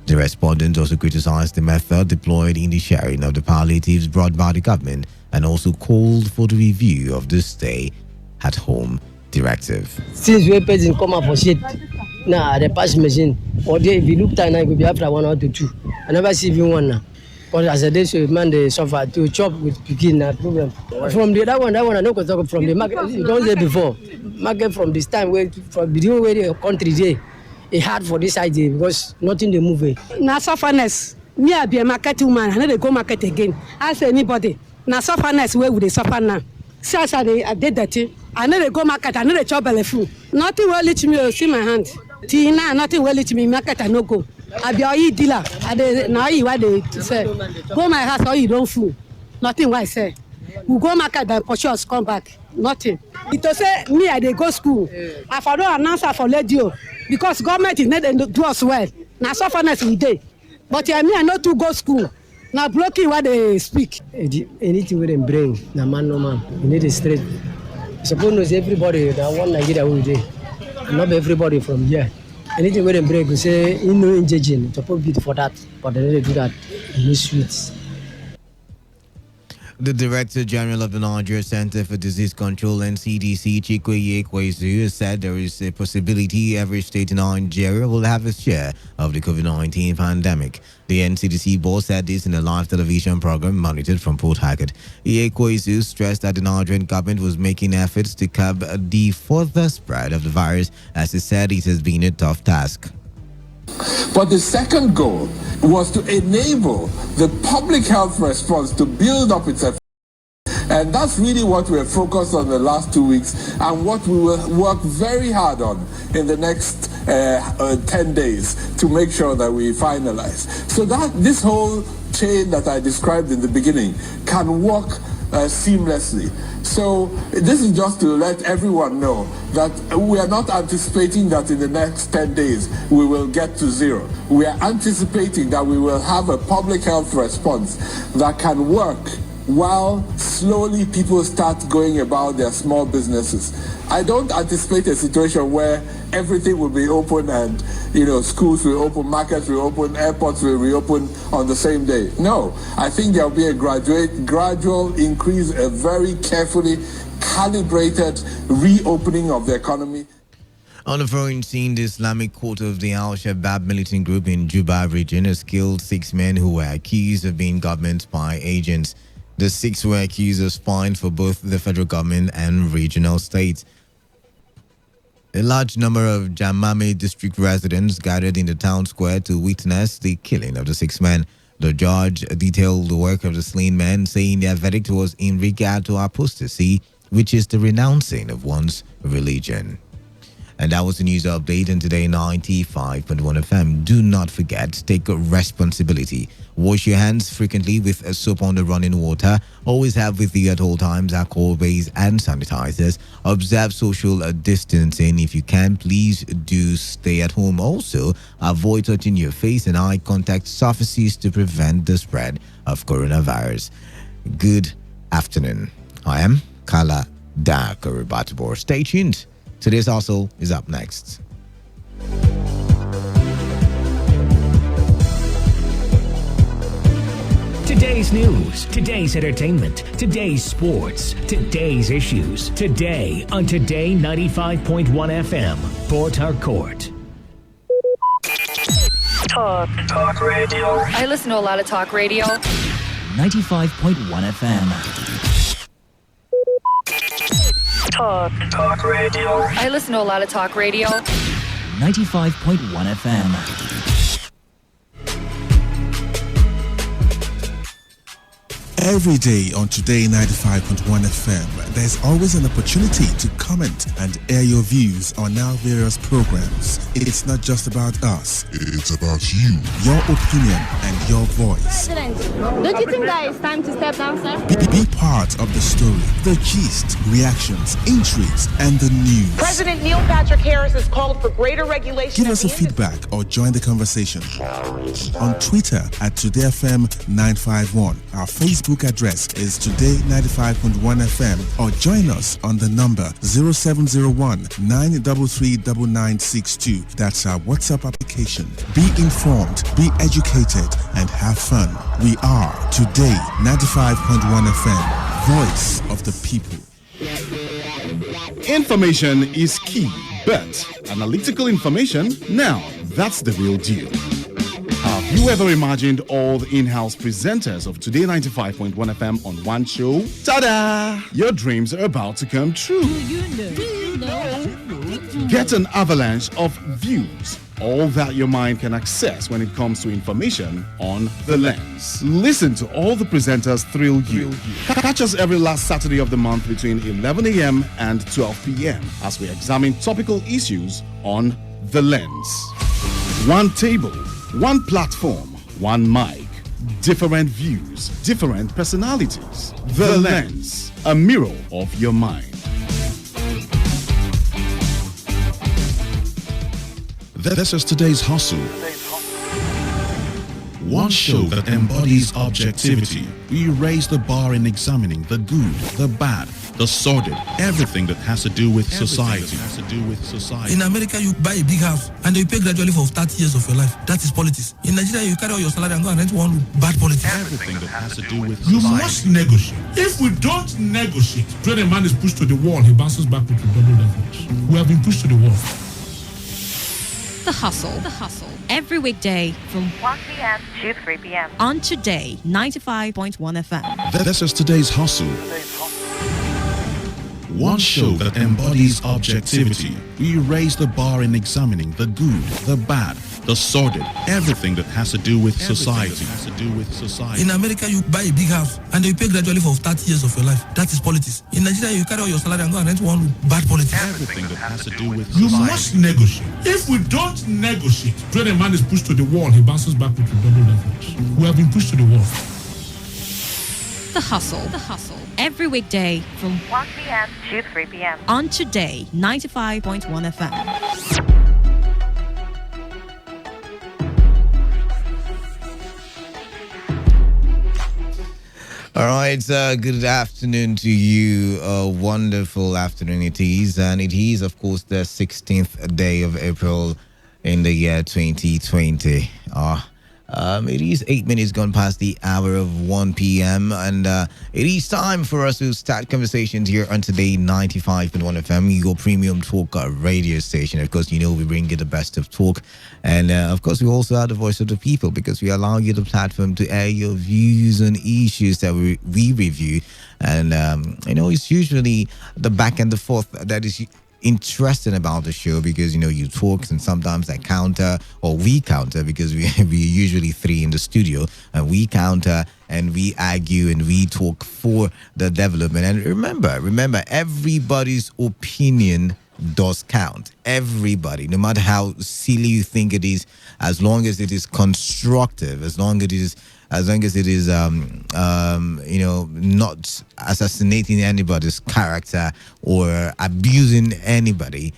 The respondents also criticized the method deployed in the sharing of the palliatives brought by the government and also called for the review of the stay at home directive. Since we person come up for shit, now the pass machine, or if you look time, I could be after 1 or 2. I never see even one now. Because as a day, so man, they suffer to chop with picking that problem. From the that one, I know because from the market, you don't say before. Market from this time, where from the way the country day, it's hard for this idea because nothing they move. Now sufferness. Me I be a market woman, I know they go market again. Ask anybody. Now sufferness where would they suffer now? Since I did that, I know they go market, I know they chop belly food. Nothing will let me see my hand. Tina, nothing will let me market, I no go. I be all dealer. I now you what they say. Go my house or you don't fool. Nothing what I say. We go market by purchase come back. Nothing. It to say me I dey go school. I for don't announce for radio because government is not do us well. Now sufferness we dey. But me I know to go school. Now blocking what they speak. Anything with them bring, na man no man. You need a straight. Suppose everybody that one Nigeria we dey. Not everybody from here. Anything with them bring, we say you know engaging. Suppose be for that, but they need to do that in the streets. The Director General of the Nigeria Center for Disease Control and CDC, Chikoye Ekwezu, said there is a possibility every state in Nigeria will have its share of the COVID-19 pandemic. The NCDC board said this in a live television program monitored from Port Harcourt. Ekwezu stressed that the Nigerian government was making efforts to curb the further spread of the virus, as he said it has been a tough task. But the second goal was to enable the public health response to build up its effort. And that's really what we're focused on the last 2 weeks and what we will work very hard on in the next 10 days to make sure that we finalize. So that this whole chain that I described in the beginning can work seamlessly. So this is just to let everyone know that we are not anticipating that in the next 10 days we will get to zero. We are anticipating that we will have a public health response that can work while slowly people start going about their small businesses. I don't anticipate a situation where everything will be open and, schools will open, markets will open, airports will reopen on the same day. No, I think there will be a gradual increase, a very carefully calibrated reopening of the economy. On the foreign scene, the Islamic Court of the Al-Shabaab militant group in Juba region has killed 6 men who were accused of being government spy agents. The 6 were accused of spying for both the federal government and regional states. A large number of Jamame district residents gathered in the town square to witness the killing of the 6 men. The judge detailed the work of the slain men, saying their verdict was in regard to apostasy, which is the renouncing of one's religion. And that was the news update on Today 95.1 FM. Do not forget, take responsibility. Wash your hands frequently with soap on the running water. Always have with you at all times alcohol-based and sanitizers. Observe social distancing. If you can, please do stay at home. Also, avoid touching your face and eye contact surfaces to prevent the spread of coronavirus. Good afternoon. I am Kala Dakaribatibor. Stay tuned. Today's Hustle is up next. Today's news, today's entertainment, today's sports, today's issues. Today on Today 95.1 FM, Port Harcourt. Talk radio. I listen to a lot of talk radio. 95.1 FM. Talk radio. I listen to a lot of talk radio. 95.1 FM. Every day on Today 95.1 FM, there's always an opportunity to comment and air your views on our various programs. It's not just about us, it's about you, your opinion, and your voice. President, don't you think that it's time to step down, sir? Be part of the story, the gist, reactions, intrigues, and the news. President Neil Patrick Harris has called for greater regulation. Give us a feedback or join the conversation on Twitter at TodayFM951, our Facebook Facebook address is Today95.1 FM or join us on the number 0701 933 9962. That's our WhatsApp application. Be informed, be educated, and have fun. We are Today 95.1 FM, voice of the people. Information is key, but analytical information, now that's the real deal. Have you ever imagined all the in-house presenters of Today 95.1 FM on one show? Ta-da! Your dreams are about to come true. Get an avalanche of views, all that your mind can access when it comes to information on The Lens. Listen to all the presenters thrill you. Catch us every last Saturday of the month between 11 a.m. and 12 p.m. as we examine topical issues on The Lens. One table, one platform, one mic, different views, different personalities. The Lens, a mirror of your mind. This is today's hustle. One show that embodies objectivity. We raise the bar in examining the good, the bad, the sordid, everything that has to do with society. In America, you buy a big house and you pay gradually for 30 years of your life. That is politics. In Nigeria, you carry all your salary and go and rent one bad politics. Everything that has to do with you society. must negotiate. If we don't negotiate, when a man is pushed to the wall, he bounces back with double levels. We have been pushed to the wall. The Hustle. Every weekday from 1 p.m. to 3 p.m. on Today 95.1 FM. This is today's hustle. One show that embodies objectivity. We raise the bar in examining the good, the bad, the sordid, everything that has to do with society. In America, you buy a big house and you pay gradually for 30 years of your life. That is politics. In Nigeria, you carry all your salary and go and rent one bad politics. Everything that has to do with you society. must negotiate. If we don't negotiate, when a man is pushed to the wall, he bounces back with double levels. We have been pushed to the wall. The Hustle. Every weekday from 1 p.m. to 3 p.m. on Today 95.1 FM. All right, good afternoon to you. A wonderful afternoon it is. And it is, of course, the 16th day of April in the year 2020. It is 8 minutes gone past the hour of 1 p.m. And it is time for us to start conversations here on Today 95.1 FM, your premium talk radio station. Of course, you know we bring you the best of talk. And of course, we also are the voice of the people because we allow you the platform to air your views on issues that we review. And, it's usually the back and the forth that is interesting about the show because you talk and sometimes I counter or we counter because we usually three in the studio and we counter and we argue and we talk for the development. And remember everybody's opinion does count. Everybody, no matter how silly you think it is, as long as it is constructive, as long as it is not assassinating anybody's character or abusing anybody,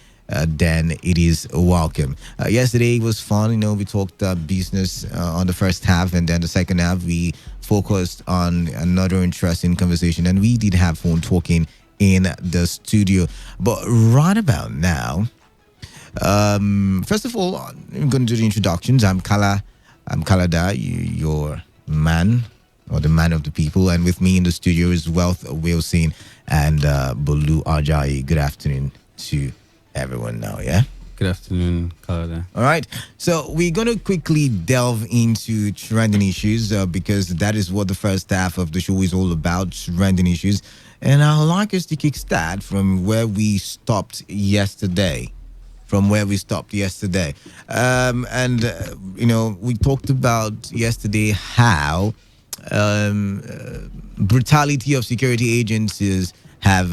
then it is welcome. Yesterday was fun. We talked business on the first half, and then the second half we focused on another interesting conversation, and we did have fun talking in the studio. But right about now, first of all, I'm going to do the introductions. I'm Kalada, your man or the man of the people, and with me in the studio is Wealth Wilson and Bolu Ajayi. Good afternoon to everyone now, yeah? Good afternoon, Kalada. All right, so we're going to quickly delve into trending issues because that is what the first half of the show is all about, trending issues. And I'd like us to kickstart from where we stopped yesterday. We talked about yesterday how brutality of security agencies have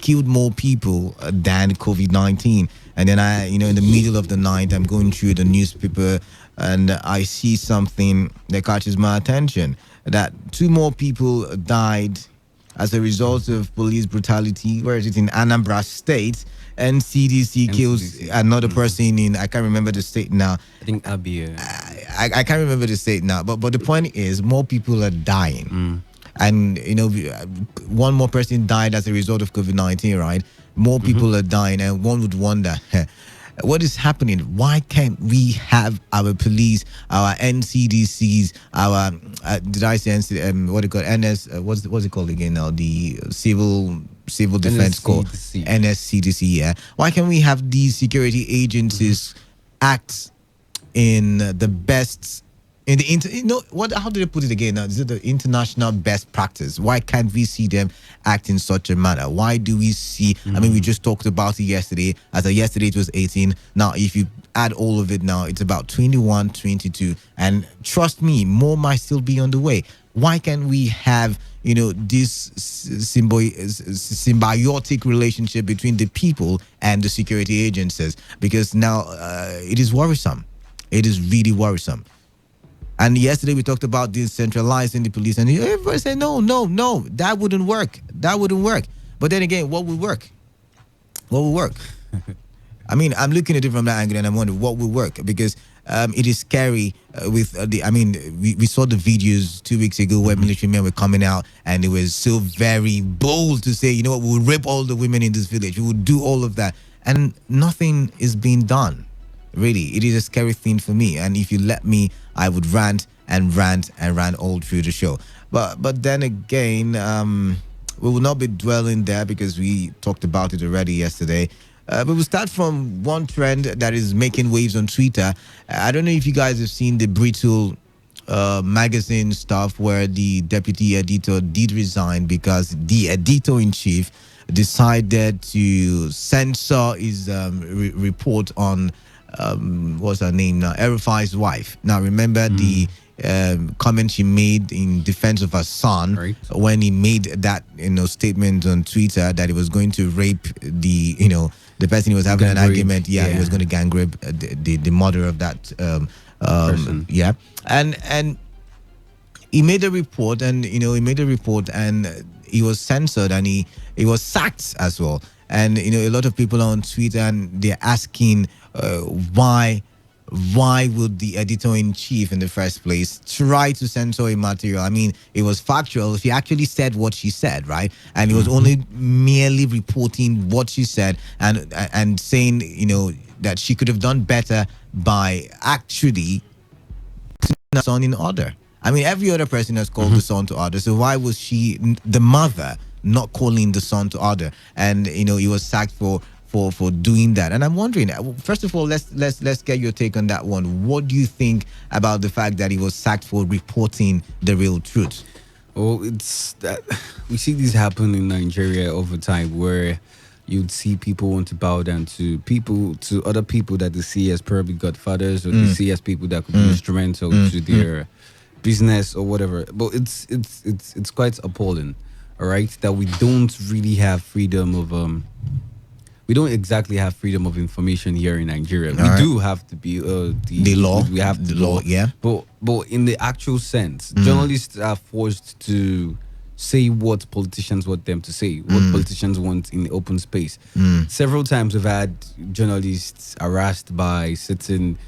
killed more people than COVID-19. And then in the middle of the night, I'm going through the newspaper and I see something that catches my attention, that 2 more people died as a result of police brutality. Where is it? In Anambra State. And CDC kills another person in, I can't remember the state now. I think Abia. I can't remember the state now. But the point is, more people are dying. and one more person died as a result of COVID-19, right? More people are dying, and one would wonder, what is happening? Why can't we have our police, our NCDCs, our did I say what do you call it? NS? What's it called again now? The Civil Defense Corps, NSCDC. Yeah. Why can't we have these security agencies act in the best? In the how do they put it again now? Is it the international best practice? Why can't we see them act in such a manner? Why do we see? I mean, we just talked about it yesterday. As of yesterday, it was 18. Now, if you add all of it now, it's about 21, 22. And trust me, more might still be on the way. Why can't we have this symbiotic relationship between the people and the security agencies? Because now it is worrisome. It is really worrisome. And yesterday we talked about decentralizing the police, and everybody said, no, that wouldn't work. That wouldn't work. But then again, what would work? What would work? I mean, I'm looking at it from that angle, and I'm wondering what would work, because it is scary we saw the videos 2 weeks ago where military men were coming out, and they were so very bold to say, what, we'll rape all the women in this village. We will do all of that. And nothing is being done. Really, it is a scary thing for me. And if you let me, I would rant and rant and rant all through the show. But then again, we will not be dwelling there because we talked about it already yesterday. But we'll start from one trend that is making waves on Twitter. I don't know if you guys have seen the Brittle magazine stuff where the deputy editor did resign because the editor-in-chief decided to censor his report on what's her name now, Erifai's wife. Now remember the comment she made in defense of her son, when he made that statement on Twitter that he was going to rape the person he was having an argument. He was going to gang rape the mother of that person. And he made a report, and he was censored, and he was sacked as well. And a lot of people on Twitter, and they're asking why would the editor-in-chief in the first place try to censor a material? I mean, it was factual. She actually said what she said, right? And it was only merely reporting what she said and saying, that she could have done better by actually putting the son in order. I mean, every other person has called the son to order. So why was she, the mother, not calling the son to order? And, he was sacked for doing that. And I'm wondering, first of all, let's get your take on that one. What do you think about the fact that he was sacked for reporting the real truth? Well, it's that we see this happen in Nigeria over time, where you'd see people want to bow down to other people that they see as probably godfathers, or they see as people that could be instrumental to their business or whatever. But it's quite appalling, all right, that we don't really have freedom of we don't exactly have freedom of information here in Nigeria. We do have to be the law. We have the law, yeah. But in the actual sense, journalists are forced to say what politicians want them to say, what politicians want in the open space. Several times we've had journalists harassed by certain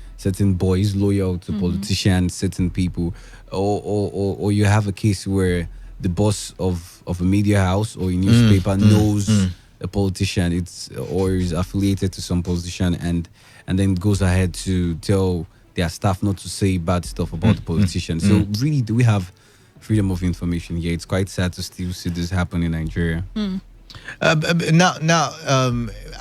boys loyal to politicians, certain people, or you have a case where the boss of a media house or a newspaper knows a politician, or is affiliated to some politician, and then goes ahead to tell their staff not to say bad stuff about the politician. So really, do we have freedom of information here? It's quite sad to still see this happen in Nigeria. Now,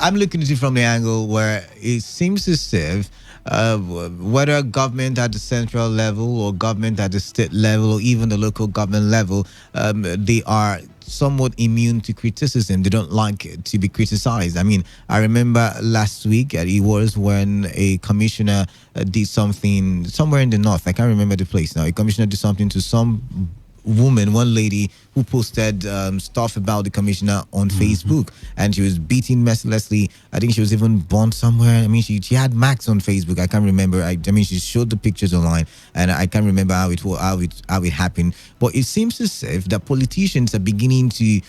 I'm looking at it from the angle where it seems as if whether government at the central level or government at the state level or even the local government level, they are somewhat immune to criticism. They don't like to be criticized. I mean, I remember last week it was when a commissioner did something somewhere in the north. I can't remember the place now. A commissioner did something to some woman, one lady who posted stuff about the commissioner on Facebook, and she was beaten mercilessly. I think she was even born somewhere. I mean, she had marks on Facebook. I can't remember. I mean, she showed the pictures online, and I can't remember how it happened. But it seems as if that politicians are beginning to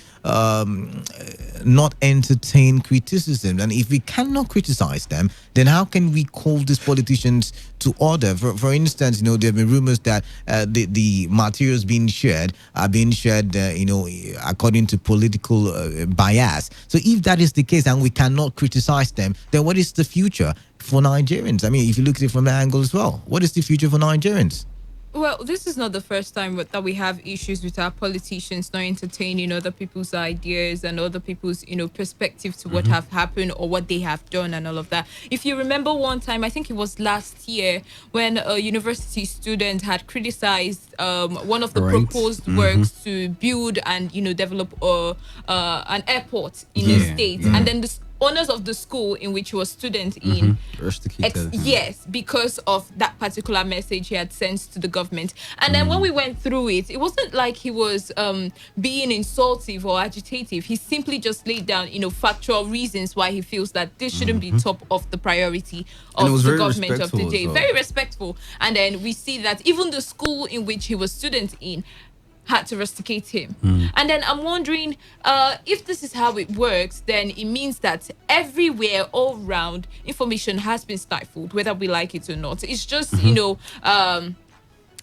not entertain criticism. And if we cannot criticize them, then how can we call these politicians to order? For instance, there have been rumors that the materials being shared are being shared, according to political bias. So if that is the case and we cannot criticize them, then what is the future for Nigerians? I mean, if you look at it from that angle as well, what is the future for Nigerians? Well, this is not the first time that we have issues with our politicians not entertaining other people's ideas and other people's, perspective to what have happened or what they have done and all of that. If you remember one time, I think it was last year, when a university student had criticized one of the proposed works to build and, develop an airport in the state. And then the owners of the school in which he was student in yes, because of that particular message he had sent to the government. And then when we went through it, it wasn't like he was being insultive or agitative. He simply just laid down factual reasons why he feels that this shouldn't be top of the priority of the government of the day. Well. Very respectful. And then we see that even the school in which he was student in had to rusticate him. And then I'm wondering, if this is how it works, then it means that everywhere, all round, information has been stifled, whether we like it or not. It's just,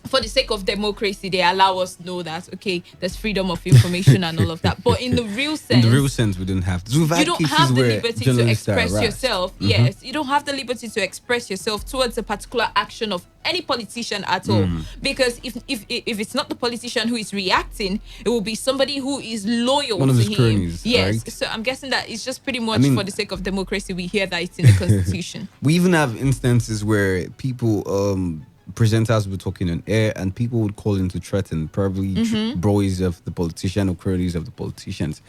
for the sake of democracy, they allow us to know that, okay, there's freedom of information and all of that. But in the real sense, we don't have to. You don't have the liberty to express yourself. Yes, you don't have the liberty to express yourself towards a particular action of any politician at all. Because if it's not the politician who is reacting, it will be somebody who is loyal One of to his him. cronies, Yes. right? So I'm guessing that it's just pretty much for the sake of democracy. We hear that it's in the Constitution. We even have instances where people presenters were talking on air and people would call in to threaten probably boys of the politician or cronies of the politicians.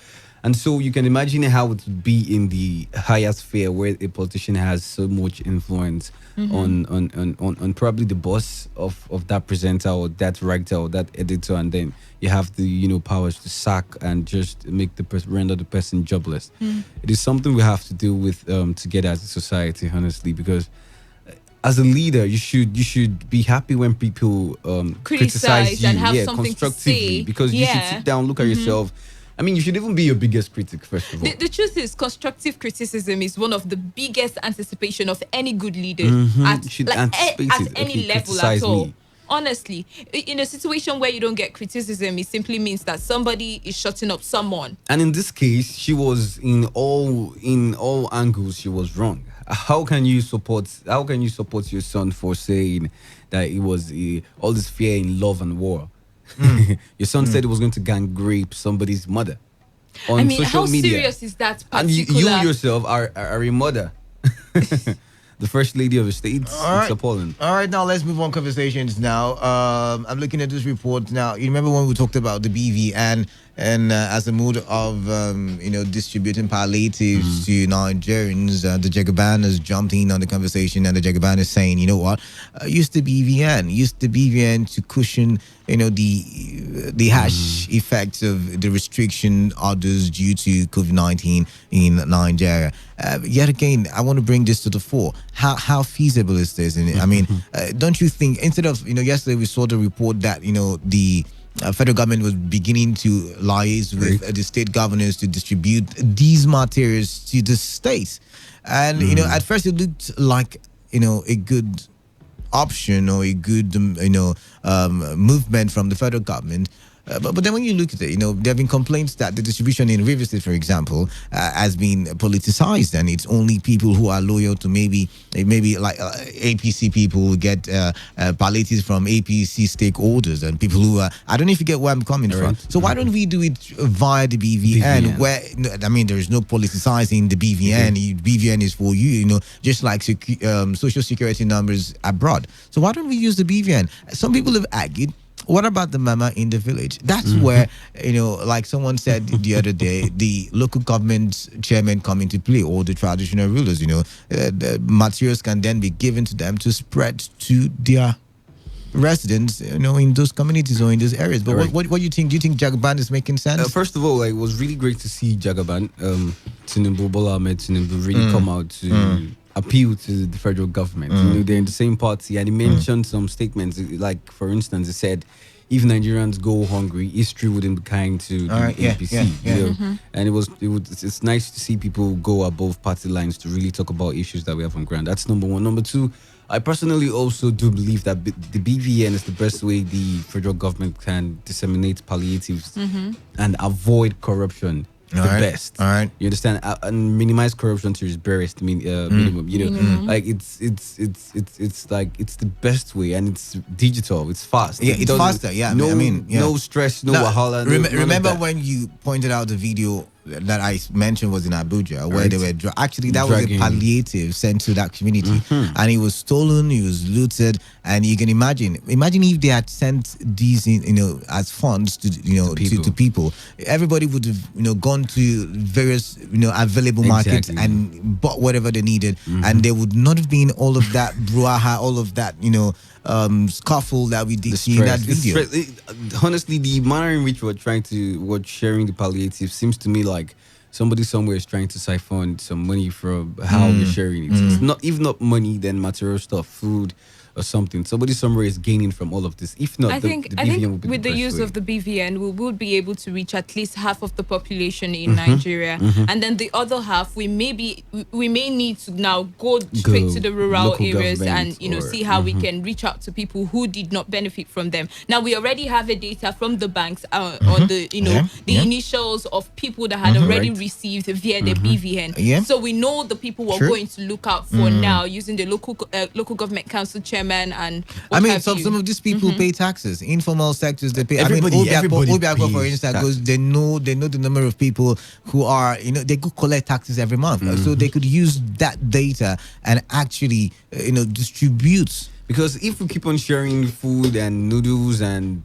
And so you can imagine how it would be in the higher sphere where a politician has so much influence on probably the boss of that presenter or that writer or that editor, and then you have the powers to sack and just make render the person jobless. It is something we have to deal with together as a society, honestly, because as a leader, you should be happy when people criticize you, and have something constructively, to say. because you should sit down, look at yourself. I mean, you should even be your biggest critic, first of all. The truth is, constructive criticism is one of the biggest anticipation of any good leader at any level at all. Me. Honestly, in a situation where you don't get criticism, it simply means that somebody is shutting up someone. And in this case, she was in all angles, she was wrong. How can you support your son for saying that it was all this fear in love and war? Your son said he was going to gang rape somebody's mother on social how media. Serious is that particular? And you yourself are a mother. The first lady of the states. It's appalling. All right, now let's move on conversations now. I'm looking at this report now. You remember when we talked about the BVN and as a mode of distributing palliatives to Nigerians, the Jagaban has jumped in on the conversation, and the Jagaban is saying, you know what, use the BVN to cushion the harsh effects of the restriction orders due to COVID-19 in Nigeria. Yet again, I want to bring this to the fore. How feasible is this? And I mean, don't you think, instead of, yesterday we saw the report that, the federal government was beginning to liaise with the state governors to distribute these materials to the states. And, at first it looked like, a good option or a good, movement from the federal government. But then when you look at it, there have been complaints that the distribution in Rivers State, for example, has been politicized, and it's only people who are loyal to maybe like APC people who get palliatives from APC stakeholders, and people who are, I don't know if you get where I'm coming from. So why don't we do it via the BVN, where, there is no politicizing the BVN. BVN is for you, just like social security numbers abroad. So why don't we use the BVN? Some people have argued, what about the mama in the village? That's where, like someone said the other day, the local government chairman come into play, or the traditional rulers, the materials can then be given to them to spread to their residents, in those communities or in those areas. But what do you think? Do you think Jagaban is making sense? First of all, it was really great to see Jagaban, Tinubu, Bola Ahmed Tinubu, really come out to appeal to the federal government. They're in the same party, and he mentioned some statements, like, for instance, he said, if Nigerians go hungry, history wouldn't be kind to the APC. And it's nice to see people go above party lines to really talk about issues that we have on ground. That's number one. Number two, I personally also do believe that the BVN is the best way the federal government can disseminate palliatives and avoid corruption. The best. All right. You understand? And minimize corruption to its barest minimum. You know, like it's like it's the best way, and it's digital. It's fast. Yeah, it's faster. Yeah, no, I mean, yeah. no stress, no wahala. Remember when you pointed out the video that I mentioned was in Abuja, where they were actually that was a palliative sent to that community, and it was stolen, it was looted, and you can imagine if they had sent these as funds to people, everybody would have gone to various available markets and bought whatever they needed, and there would not have been all of that brouhaha, all of that scuffle that we did see in that video. Honestly, the manner in which we're sharing the palliative seems to me like somebody somewhere is trying to siphon some money from how we're sharing it. It's not, if not money, then material stuff, food or something. Somebody somewhere is gaining from all of this. If not, I think would be with the use way. of the BVN, we would be able to reach at least half of the population in Nigeria, and then the other half we may need to now go straight to the rural areas and see how we can reach out to people who did not benefit from them. Now we already have the data from the banks on the initials of people that had already received via the BVN. So we know the people we're going to look out for now using the local government council chairman and some of these people pay taxes. Informal sectors, they pay. Everybody, Obiako, for instance, goes, they know the number of people who are they could collect taxes every month, so they could use that data and actually distribute. Because if we keep on sharing food and noodles and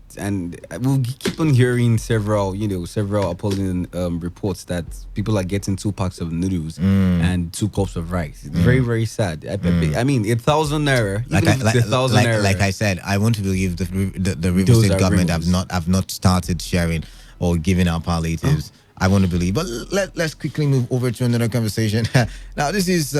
we'll keep on hearing several appalling reports that people are getting 2 packs of noodles and 2 cups of rice. It's very, very sad. I mean, 1,000 naira. Like I said, I want to believe the River State government have not started sharing or giving out palliatives. I want to believe. But let's quickly move over to another conversation. Now, this is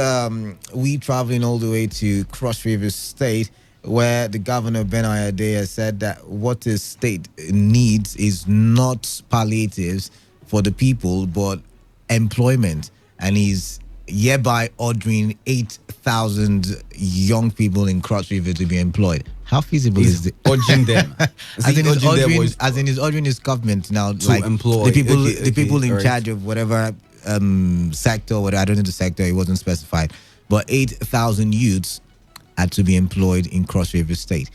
we traveling all the way to Cross River State, where the governor, Ben Ayade, said that what the state needs is not palliatives for the people, but employment. And he's hereby ordering 8,000 young people in Cross River to be employed. How feasible is it? Urging them. As in he's ordering his government now to like employ the people in charge of whatever sector, whatever, I don't know the sector, it wasn't specified. But 8,000 youths had to be employed in Cross River State.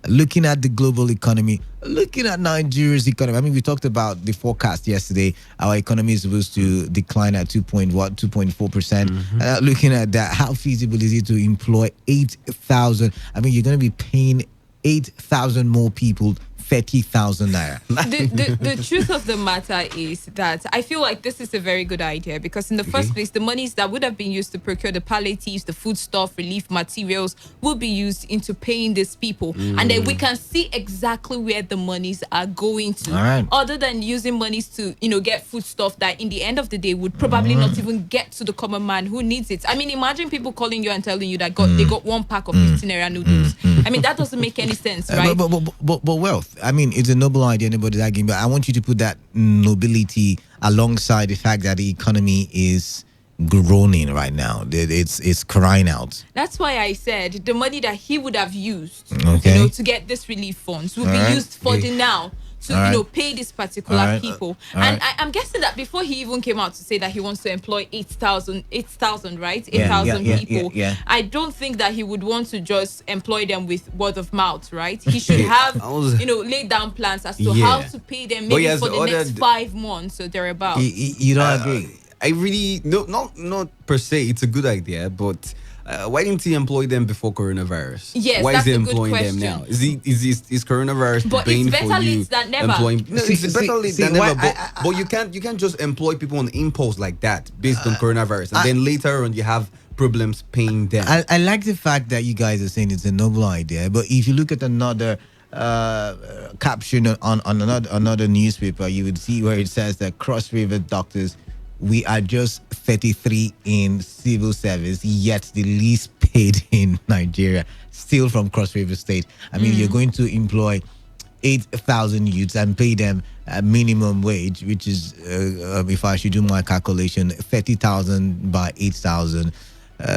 Looking at the global economy, looking at Nigeria's economy. I mean, we talked about the forecast yesterday. Our economy is supposed to decline at 2.4%. Looking at that, how feasible is it to employ 8,000? I mean, you're going to be paying 8,000 more people 30,000 naira. The truth of the matter is that I feel like this is a very good idea, because in the first place, the monies that would have been used to procure the palliatives, the foodstuff, relief materials, will be used into paying these people. And then we can see exactly where the monies are going to, other than using monies to, get foodstuff that in the end of the day would probably not even get to the common man who needs it. I mean, imagine people calling you and telling you that they got 1 pack of 15 naira noodles. I mean, that doesn't make any sense, right? But wealth. I mean, it's a noble idea, nobody's arguing, but I want you to put that nobility alongside the fact that the economy is groaning right now. It's crying out. That's why I said the money that he would have used, to get this relief funds will be used for the now. To pay these particular people. And I'm guessing that before he even came out to say that he wants to employ 8,000, right? 8,000 people. Yeah. I don't think that he would want to just employ them with word of mouth, right? He should have, laid down plans as to how to pay them maybe for the next 5 months or thereabouts. You don't agree? I really, not per se, it's a good idea, but why didn't he employ them before coronavirus? Yes, why that's is he a good employing question. them now? Is coronavirus but paying it's better for you late than never. employing? No, it's better late than never. But you can't just employ people on impulse like that based on coronavirus, and then later on you have problems paying them. I like the fact that you guys are saying it's a noble idea, but if you look at another caption on another newspaper, you would see where it says that Cross River doctors, we are just 33 in civil service, yet the least paid in Nigeria, still from Cross River State. I mean, you're going to employ 8,000 youths and pay them a minimum wage, which is, if I should do my calculation, 30,000 by 8,000.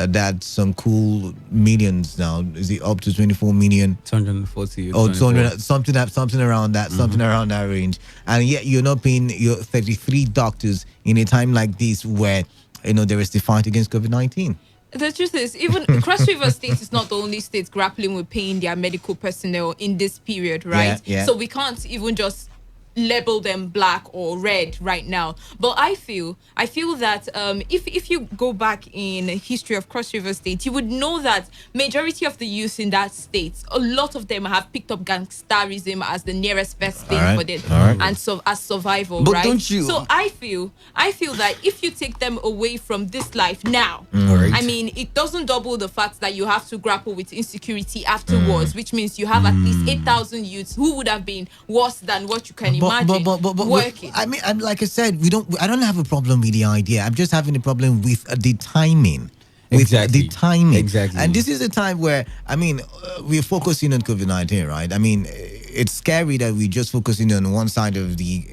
that's some cool millions now. Is it up to 24 million? 240 Oh, 200, something around that, something around that range. And yet you're not paying your 33 doctors in a time like this where, there is the fight against COVID-19. The truth is, even Cross River State is not the only state grappling with paying their medical personnel in this period, right? Yeah. So we can't even just label them black or red right now. But I feel that if you go back in history of Cross River State, you would know that majority of the youth in that state, a lot of them have picked up gangsterism as the nearest best thing for them, and so as survival, but right? Don't you? So I feel that if you take them away from this life now, I mean, it doesn't double the fact that you have to grapple with insecurity afterwards, which means you have at least 8,000 youths who would have been worse than what you can imagine. But working. I mean, like I said, I don't have a problem with the idea. I'm just having a problem with the timing. The timing. Exactly. And this is a time where, I mean, we're focusing on COVID-19, right? I mean, it's scary that we're just focusing on one side of the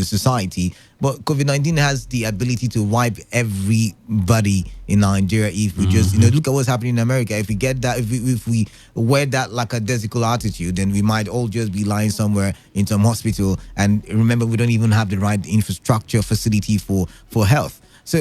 society, but COVID-19 has the ability to wipe everybody in Nigeria if we just, look at what's happening in America. If we get that, if we wear that like a lackadaisical attitude, then we might all just be lying somewhere in some hospital. And remember, we don't even have the right infrastructure facility for health. So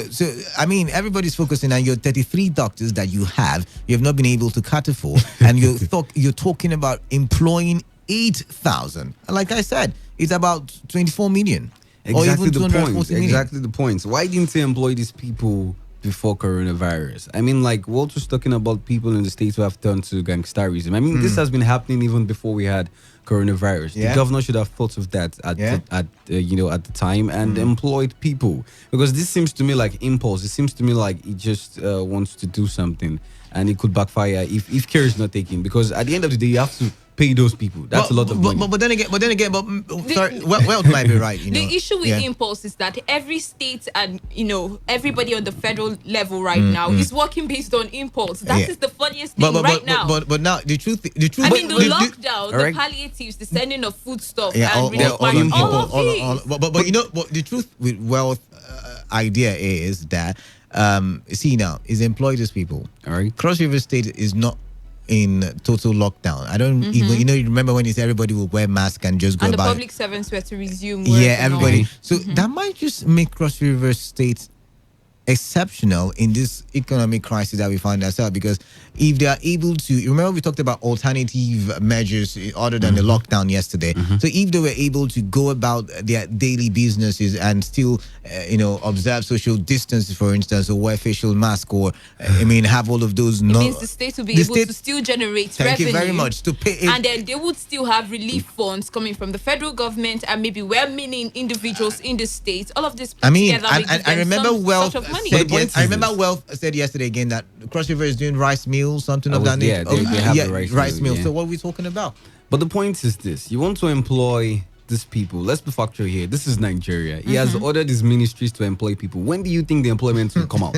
I mean, everybody's focusing on your 33 doctors that you have not been able to cater for, and you're talking about employing 8,000. Like I said, it's about 24 million. Exactly or even the point. million. Exactly the point. Why didn't they employ these people before coronavirus? I mean, like Walt was talking about people in the States who have turned to gangsterism. I mean, this has been happening even before we had coronavirus. The governor should have thought of that at the time and employed people, because this seems to me like impulse. It seems to me like he just wants to do something, and it could backfire if care is not taken, because at the end of the day you have to pay those people. That's a lot of money. But then again, wealth might be right. The issue with impulse is that every state and everybody on the federal level right now is working based on impulse. That is the funniest thing now. But now the truth. I mean, the lockdown, the palliatives, the sending of foodstuff, and all of these. But the truth with wealth idea is that see now is employ these people. All right, Cross River State is not in total lockdown. I don't even, you remember when everybody will wear masks and just go and about. And the public servants were to resume work. Yeah, everybody. So that might just make Cross River State exceptional in this economic crisis that we find ourselves, because if they are able to, remember we talked about alternative measures other than the lockdown yesterday. So if they were able to go about their daily businesses and still observe social distance, for instance, or wear facial mask, or have all of those, it means the state will be able to still generate revenue. Thank you very much. To pay and then they would still have relief funds coming from the federal government and maybe well-meaning individuals in the state. All of this put together, I remember Wealth sort of money. I remember Wealth said yesterday again that Cross River is doing rice meals, something of that nature. They have the rice meal. Yeah. So what are we talking about? But the point is this: you want to employ these people. Let's be factual here. This is Nigeria. He has ordered his ministries to employ people. When do you think the employment will come out?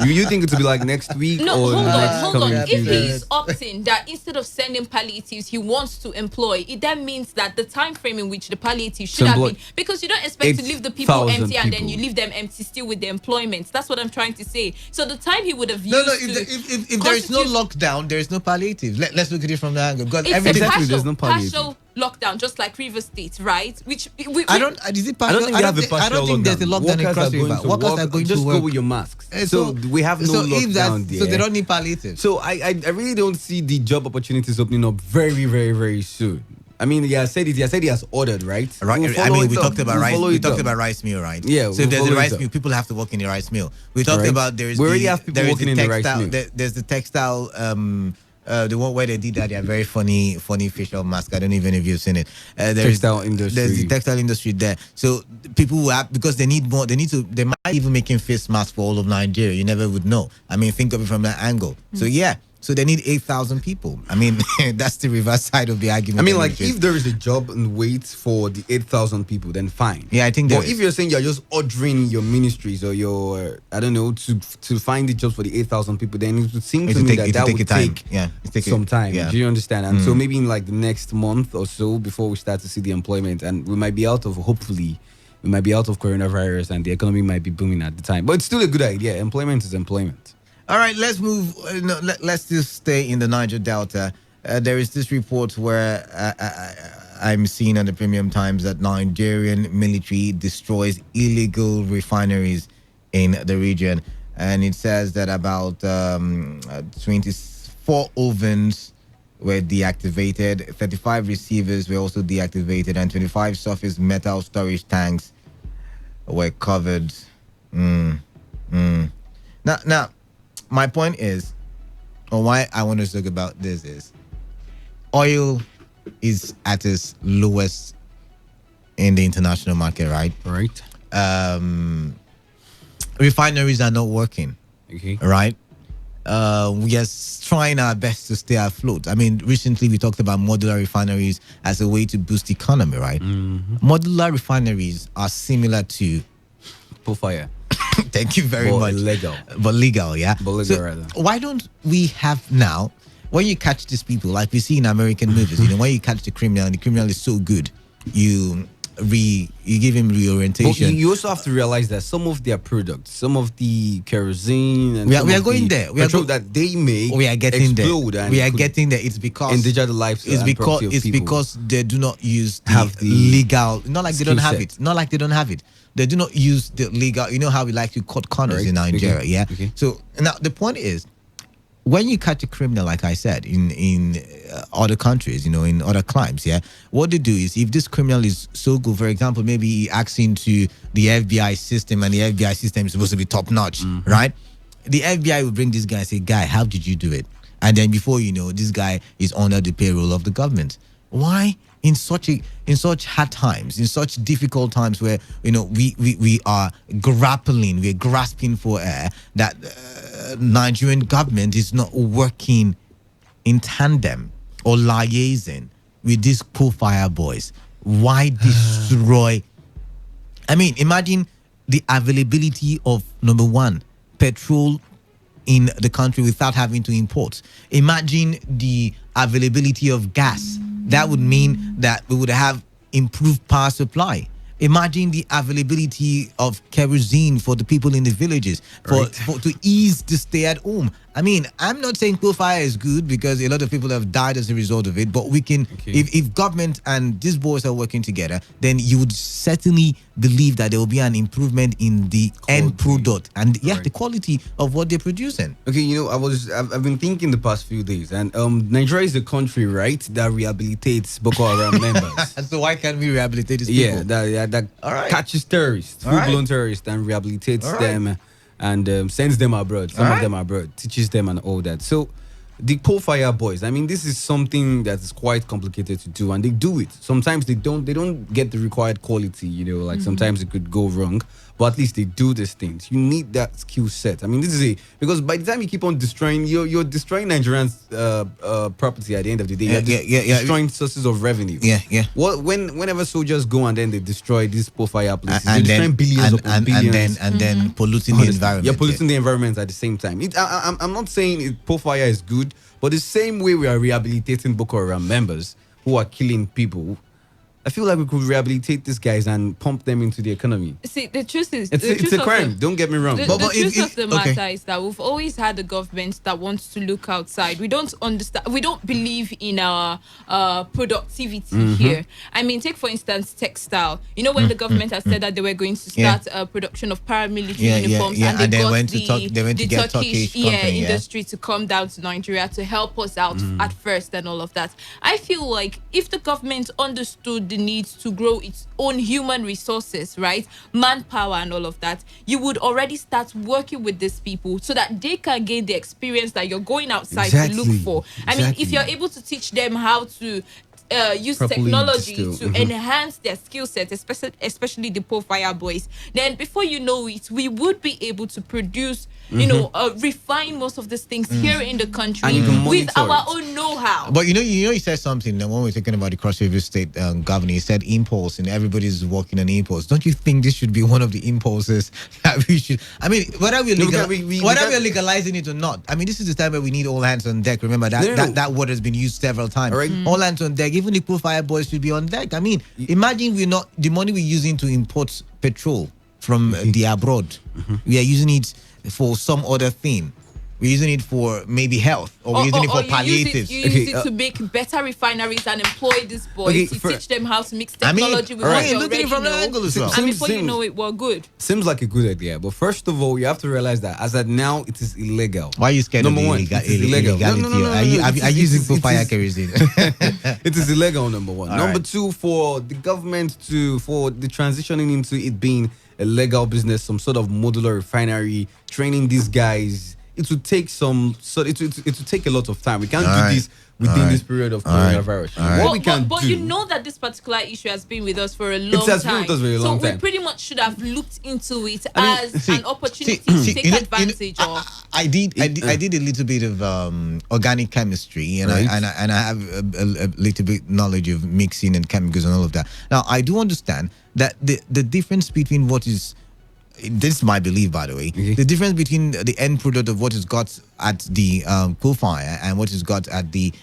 You think it will be like next week? No, or hold on. If he's opting that instead of sending palliatives, he wants to employ, it then means that the time frame in which the palliatives should have been, because you don't expect to leave the people empty and then you leave them empty still with the employment. That's what I'm trying to say. So the time he would have used if there is no lockdown, there is no palliatives. Let's look at it from that angle. Because there's no palliative. Partial lockdown, just like River State, right? I don't think there's a lockdown in Cross River. Workers are going just to work. Go with your masks. So we have no lockdown there. So they don't need palliatives. So I really don't see the job opportunities opening up very, very, very soon. I mean, I said he has ordered, right? Right. We talked about rice. We talked about rice mill, right? Yeah. So if there's a rice mill, people have to work in the rice mill. We talked about we already have people working in the rice mill. There's the textile. The one where they did that, they're very funny facial mask. I don't even know if you've seen it. Textile industry. There's the textile industry there. So people who have, because they need more, they might even making face masks for all of Nigeria. You never would know. I mean, think of it from that angle. So yeah. So they need 8,000 people. I mean, that's the reverse side of the argument. I mean, like, if there is a job and wait for the 8,000 people, then fine. Yeah, I think. But if you're saying you're just ordering your ministries or your, I don't know, to find the jobs for the 8,000 people, then it would seem to me that would take some time. Yeah. Do you understand? And so maybe in like the next month or so, before we start to see the employment, and we might be out of, hopefully, we might be out of coronavirus and the economy might be booming at the time. But it's still a good idea. Employment is employment. All right, let's move. Let's just stay in the Niger Delta. There is this report where I'm seeing on the Premium Times that Nigerian military destroys illegal refineries in the region. And it says that about 24 ovens were deactivated, 35 receivers were also deactivated, and 25 surface metal storage tanks were covered. Now, my point is, or why I want to talk about this is, oil is at its lowest in the international market, right? Right. Refineries are not working. Okay. Right. We are trying our best to stay afloat. I mean, recently we talked about modular refineries as a way to boost economy, right? Modular refineries are similar to fire. Thank you very much. But legal, yeah. But legal, so rather. Why don't we have now, when you catch these people, like we see in American movies, when you catch the criminal and the criminal is so good, you give him reorientation. But you also have to realize that some of their products, some of the kerosene, and we are going there. That they make, we are getting there. We are getting there. It's because endanger the lives. It's because they do not use the legal. Not like they don't have it. Not like they don't have it. They do not use the legal. You know how we like to cut corners in Nigeria, yeah. Okay. So now the point is, when you catch a criminal, like I said, in other countries, in other crimes, yeah, what they do is, if this criminal is so good, for example, maybe he acts into the FBI system, and the FBI system is supposed to be top notch, right? The FBI will bring this guy and say, "Guy, how did you do it?" And then before you know, this guy is under the payroll of the government. Why? In such hard times, in such difficult times where we are grasping for air, that Nigerian government is not working in tandem or liaising with these fire boys. Why destroy? I mean, imagine the availability of, number one, petrol in the country without having to import. Imagine the availability of gas. That would mean that we would have improved power supply. Imagine the availability of kerosene for the people in the villages to ease the stay at home. I mean, I'm not saying coal fire is good, because a lot of people have died as a result of it, but we can, if government and these boys are working together, then you would certainly believe that there will be an improvement in the end product and the quality of what they're producing. Okay, I've been thinking the past few days, and Nigeria is a country, right, that rehabilitates Boko Haram members. So why can't we rehabilitate these people? That catches terrorists, full-blown terrorists, and rehabilitates them. And sends them abroad. Some of them abroad, teaches them and all that. So the fire boys, I mean, this is something that is quite complicated to do, and they do it. Sometimes they don't get the required quality, sometimes it could go wrong, but at least they do these things. You need that skill set. I mean, because by the time you keep on destroying, you're destroying Nigerians' property at the end of the day. You're destroying sources of revenue. Yeah. Whenever soldiers go and then they destroy these fire places, they're destroying billions upon billions. And then polluting the environment. You're polluting the environment at the same time. I'm not saying fire is good, but the same way we are rehabilitating Boko Haram members who are killing people, I feel like we could rehabilitate these guys and pump them into the economy. See, the truth is, it's a crime. Don't get me wrong. The truth of the matter is that we've always had a government that wants to look outside. We don't understand. We don't believe in our productivity here. I mean, take for instance textile. When the government has said that they were going to start production of paramilitary uniforms, and they got the Turkish industry to come down to Nigeria to help us out at first and all of that. I feel like if the government understood the need to grow its own human resources, right, manpower and all of that, you would already start working with these people so that they can gain the experience that you're going outside to look for. I mean, if you're able to teach them how to use technology to enhance their skill set, especially the fire boys, then before you know it, we would be able to produce refine most of these things here in the country with our own know-how. But he said something that when we're talking about the Cross River State governor, he said impulse, and everybody's working on impulse. Don't you think this should be one of the impulses that we should? I mean, whether we're legalizing it or not, I mean, this is the time where we need all hands on deck. Remember that word has been used several times. All hands on deck. even the Fire boys should be on deck. I mean, imagine the money we're using to import petrol from the abroad. We are using it for some other thing. We're using it for maybe health, or we're using it for palliatives. You use it to make better refineries and employ these boys to teach them how to mix technology with what you already from know. the angle as well. And before you know it, we're good. Seems like a good idea, but first of all, you have to realize that as at now, it is illegal. Why are you scared Number of one, illegality? No, Are you using fire kerosene? It is illegal, number one. All Number right. two, for the government for the transitioning into it being a legal business, some sort of modular refinery, training these guys. It would take it would take a lot of time. We can't do this within this period of coronavirus. What we can but do, you know that this particular issue has been with us for a long time. It has been with us for a long time. So we pretty much should have looked into it as an opportunity to take advantage of. I did a little bit of organic chemistry, and I have a little bit knowledge of mixing and chemicals and all of that. Now I do understand that the difference between what is, this is my belief, by the way, the difference between the end product of what is got at the coal fire and what is got at the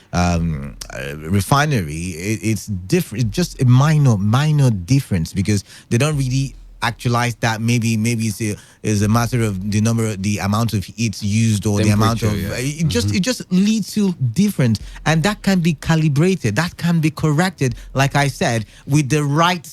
refinery, it's different. It's just a minor difference, because they don't really actualize that. Maybe it's a matter of the amount of heat used, or the amount of it just leads to difference, and that can be calibrated, that can be corrected, like I said, with the right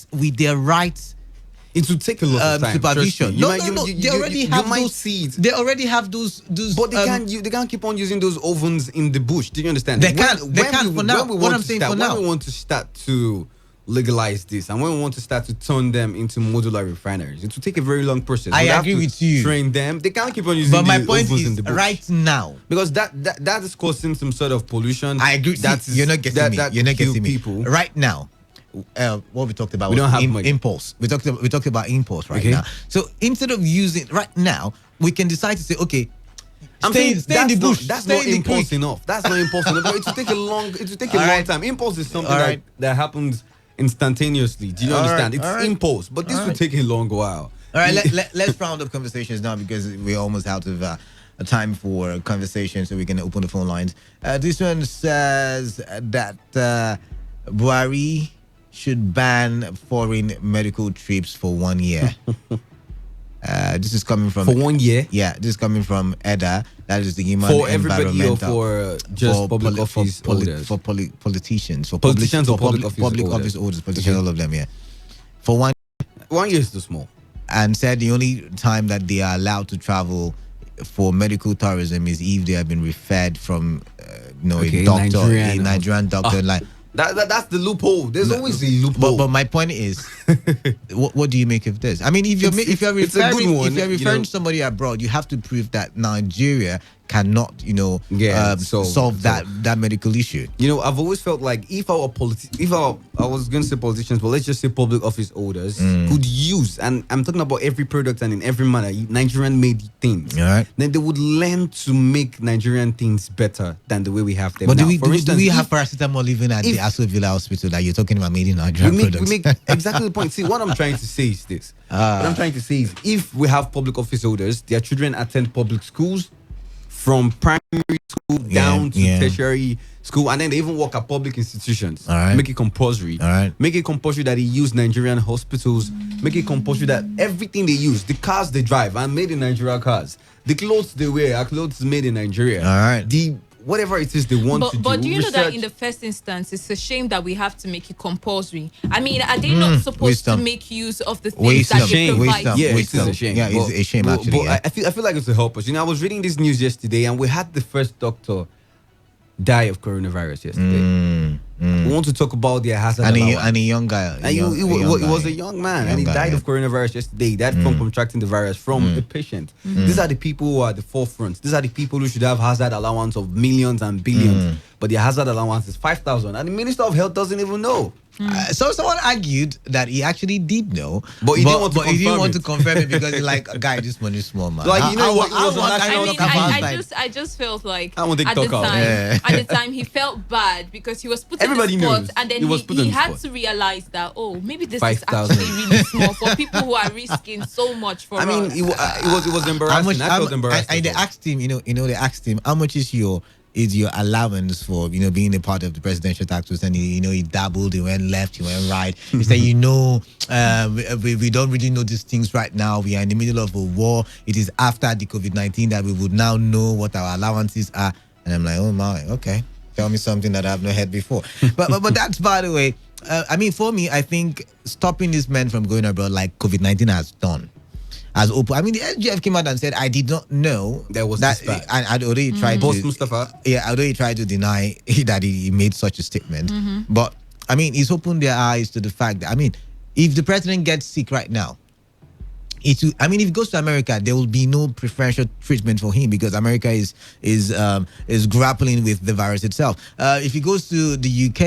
it will take a lot of time. Supervision. No. They already have those seeds. They already have those. But they can't keep on using those ovens in the bush. Do you understand? They can't for now. What I'm saying for now. When we want to start to legalize this, and when we want to start to turn them into modular refineries, it will take a very long process. I agree with you. Train them. They can't keep on using. But my point ovens is, in the bush. right now, because that is causing some sort of pollution. I agree. You're not getting me. You're not getting me. People. Right now, what we talked about we was don't have money. Impulse. We talked about impulse right now. So instead of using right now, we can decide to say, okay, stay in the bush. That's not impulse enough. That's not impulse enough. It will take a long time. Impulse is something that happens instantaneously. Do you understand? It's impulse, but this will take a long while. All right, let's round up conversations now, because we're almost out of time for conversation, so we can open the phone lines. This one says that Buhari should ban foreign medical trips for 1 year. This is coming from... For 1 year? Yeah, this is coming from EDA. That is the human for everybody, or environmental... for just public office holders? For politicians. For politicians or public office holders. Politicians, all of them, yeah. For 1 year is too small. And said the only time that they are allowed to travel for medical tourism is if they have been referred from a doctor, a Nigerian doctor. That's the loophole. There's always a loophole. But my point is, what do you make of this? I mean, if you're referring somebody abroad, you have to prove that Nigeria cannot, solve that medical issue. I've always felt like if I was going to say politicians, but let's just say public office holders could use, and I'm talking about every product and in every manner, Nigerian made things. Then they would learn to make Nigerian things better than the way we have them. But now. do we have paracetamol even at the Aso Villa Hospital that you're talking about made in Nigerian products? We make exactly the point. See, what I'm trying to say is this. What I'm trying to say is, if we have public office holders, their children attend public schools, from primary school down to tertiary school, and then they even work at public institutions. Make it compulsory. Make it compulsory that they use Nigerian hospitals. Make it compulsory that everything they use, the cars they drive, are made in Nigeria cars. The clothes they wear are clothes made in Nigeria. The whatever it is they want to do. But do you know that in the first instance, it's a shame that we have to make it compulsory? I mean, are they not supposed to make use of the things that they provide? Yeah, it's a shame. Yeah, it's a shame, actually. But I feel like it's to help us. I was reading this news yesterday, and we had the first doctor die of coronavirus yesterday. We want to talk about the hazard allowance. And a young guy. He was a young man, and he died of coronavirus yesterday. He died from contracting the virus from a patient. These are the people who are at the forefront. These are the people who should have hazard allowance of millions and billions. But their hazard allowance is 5,000, and the Minister of Health doesn't even know. So someone argued that he actually did know, but he didn't want to confirm it because he's like, guy, this money is small, man. I just felt like at the time he felt bad because he was put in the spot, and then he had to realize that maybe this is actually really small for people who are risking so much for us. It was embarrassing. I felt embarrassed. And they asked him, they asked him, how much is your is your allowance for being a part of the presidential task force, and he dabbled, he went left, he went right. He said, we don't really know these things right now. We are in the middle of a war. It is after the COVID-19 that we would now know what our allowances are. And I'm like, oh my, okay, tell me something that I've not heard before. but that's, by the way. For me, I think stopping these men from going abroad like COVID-19 has done. As open. The SGF came out and said, I did not know that was that. And I'd already tried Boss to. Mustafa. Yeah, I already tried to deny that he made such a statement. But it's opened their eyes to the fact that if the president gets sick right now, if he goes to America, there will be no preferential treatment for him because America is grappling with the virus itself. If he goes to the UK.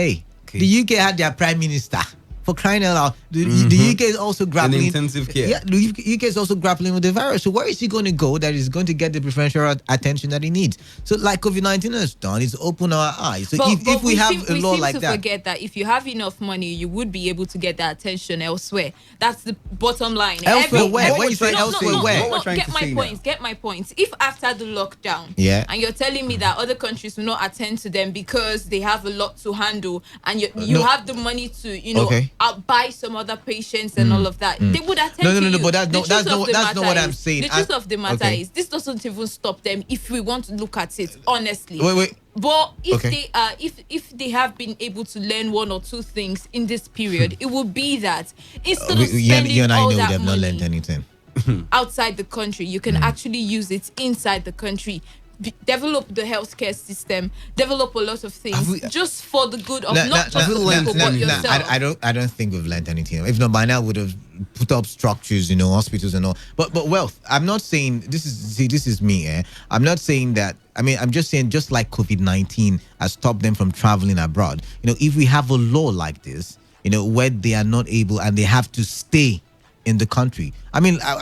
Okay. The UK had their prime minister. For crying out loud, the UK is also grappling. In intensive care. Yeah, the UK is also grappling with the virus. So where is he going to go that is going to get the preferential attention that he needs? So like COVID-19 has done, it's opened our eyes. So if we have a law like that, we seem to forget that if you have enough money, you would be able to get that attention elsewhere. That's the bottom line. Elsewhere where? When you say elsewhere where? Get my point. If after the lockdown, and you're telling me that other countries will not attend to them because they have a lot to handle, and you have the money to, buy some other patients and all of that, they would attend to you. No, but that's not what I'm saying. The truth of the matter is, this doesn't even stop them if we want to look at it honestly. Wait. But if they have been able to learn one or two things in this period, it will be that instead of spending all that money, not learned anything outside the country, you can actually use it inside the country. Develop the healthcare system, develop a lot of things just for the good of not just people but yourself. I don't think we've learned anything. If not, by now would have put up structures, hospitals and all. But wealth. I'm not saying this is me. I'm not saying that. I'm just saying just like COVID-19 has stopped them from traveling abroad. If we have a law like this, where they are not able and they have to stay in the country. I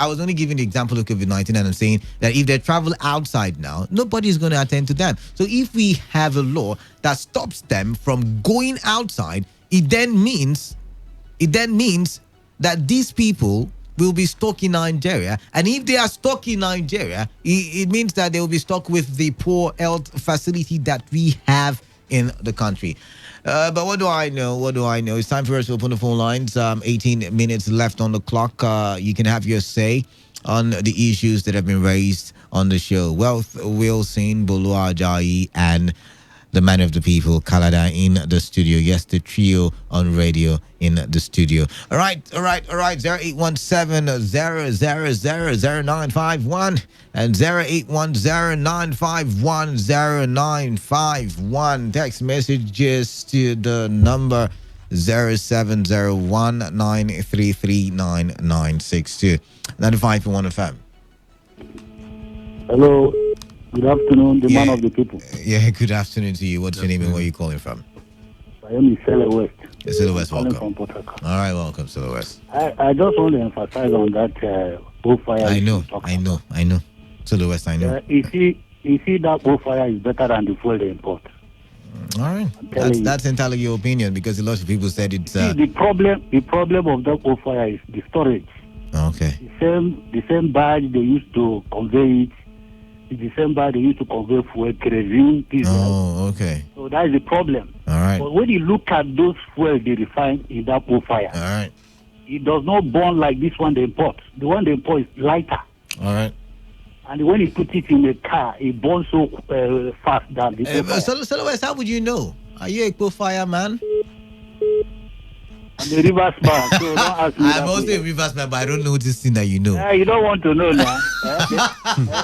was only giving the example of COVID-19 and I'm saying that if they travel outside now, nobody is going to attend to them. So if we have a law that stops them from going outside, it then means that these people will be stuck in Nigeria. And if they are stuck in Nigeria, it means that they will be stuck with the poor health facility that we have in the country. But what do I know? It's time for us to open the phone lines. 18 minutes left on the clock. You can have your say on the issues that have been raised on the show. Wealth Wilson, Bolu Ajayi, and the man of the people, Kalada, in the studio. Yes, the trio on radio in the studio. All right. 0817-000-0951 and 0810-951-0951. Text messages to the number 0701-933-9962. 95.1 FM. Hello. Good afternoon, the man of the people. Yeah, good afternoon to you. What's your name and where are you calling from? I am Sele West. Sele West, welcome. All right, welcome, Sele West. I just want to emphasize on that bullfire. I know. Sele West, I know. You see that bullfire is better than the fuel they import. All right, that's entirely your opinion because a lot of people said it's. The problem of that bullfire is the storage. Okay. The same barge they used to convey it. In December, they used to convey fuel, kerosene, diesel. Oh, okay. So that is the problem. All right. But when you look at those fuel they refine in that fire, all right, it does not burn like this one they import. The one they import is lighter. All right. And when you put it in a car, it burns so fast that the so West, how would you know? Are you a fire man? I'm a reverse man, so don't ask me. I'm also a reverse man, but I don't know this thing that you know. You don't want to know now.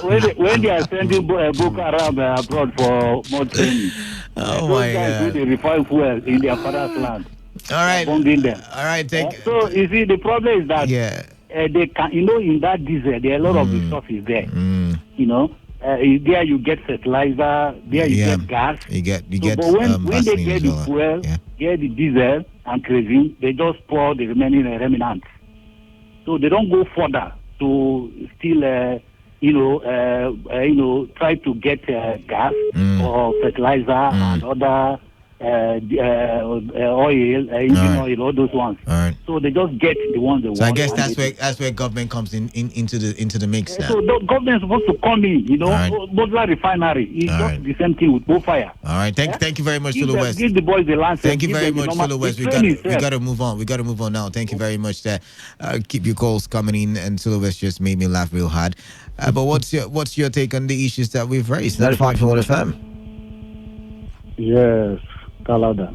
When they are sending Boko Haram abroad for more training, my God. They refine fuel in their father's land. All right. Bombing them. All right. So you see, the problem is that they can, in that diesel, there are a lot of the stuff is there. There you get fertilizer, there you get gas. You get. But when they get the fuel, get the diesel and kerosene, they just pour the remaining remnants. So they don't go further to still, try to get gas or fertilizer and other oil, engine oil, all those ones. All right. So they just get the ones they want. So I guess that's where government comes into the mix now. So the government is supposed to come in, Bodla refinery. It's just the same thing with Bofire. All right. Thank you very much, Sulu West. Give the boys the license. Thank you very much, Sulu West. We got to move on. We got to move on now. Thank you very much. Keep your calls coming in, and Sulu West just made me laugh real hard. But what's your take on the issues that we've raised? 95.1 FM. Yes, Kalada.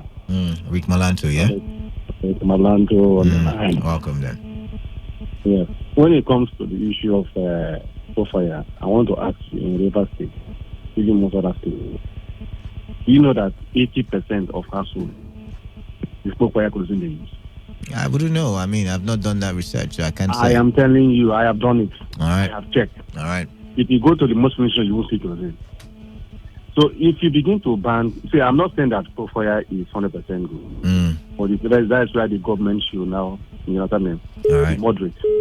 Rick Malanto, yeah? Rick Malanto on the line. Welcome then. Yeah. When it comes to the issue of fire, I want to ask you in River State, even most other states, you know that 80% of households is fire closing the use. I wouldn't know. I mean, I've not done that research. So I can't say. I am telling you, I have done it. All right. I have checked. All right. If you go to the most ministry, you will see closing. So if you begin to ban, see, I'm not saying that fire is 100% good. But that's why the government should now, moderate. All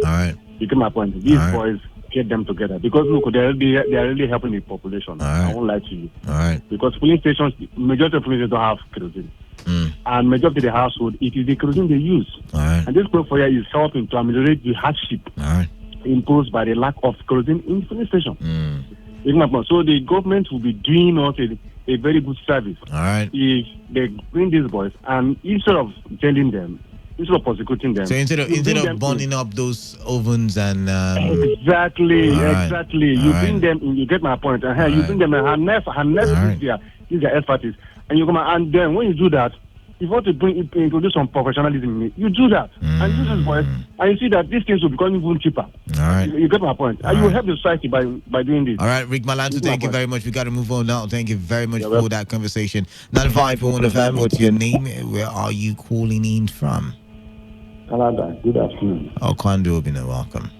right. You get my point. These boys, get them together. Because look, they are really helping the population. I won't lie to you. All right. Because police stations, majority of police stations don't have kerosene. And majority of the household, it is the kerosene they use. All right. And this fire is helping to ameliorate the hardship imposed by the lack of kerosene in the police station. So the government will be doing us a very good service. All right. If they bring these boys and instead of jailing them, instead of prosecuting them. So instead of burning up those ovens and exactly. You bring them in, you get my point. You bring them and use their expertise. And you come and then when you do that, if you want to introduce some professionalism in it, you do that. And use this voice, and you see that these things will become even cheaper. All right. You get my point. And you will help the society by doing this. All right, Rick Malanto, thank you very much. We got to move on now. Thank you very much for that conversation. 95.1 FM, what's your name? Where are you calling in from? Canada, good afternoon. Kwando Obina, welcome.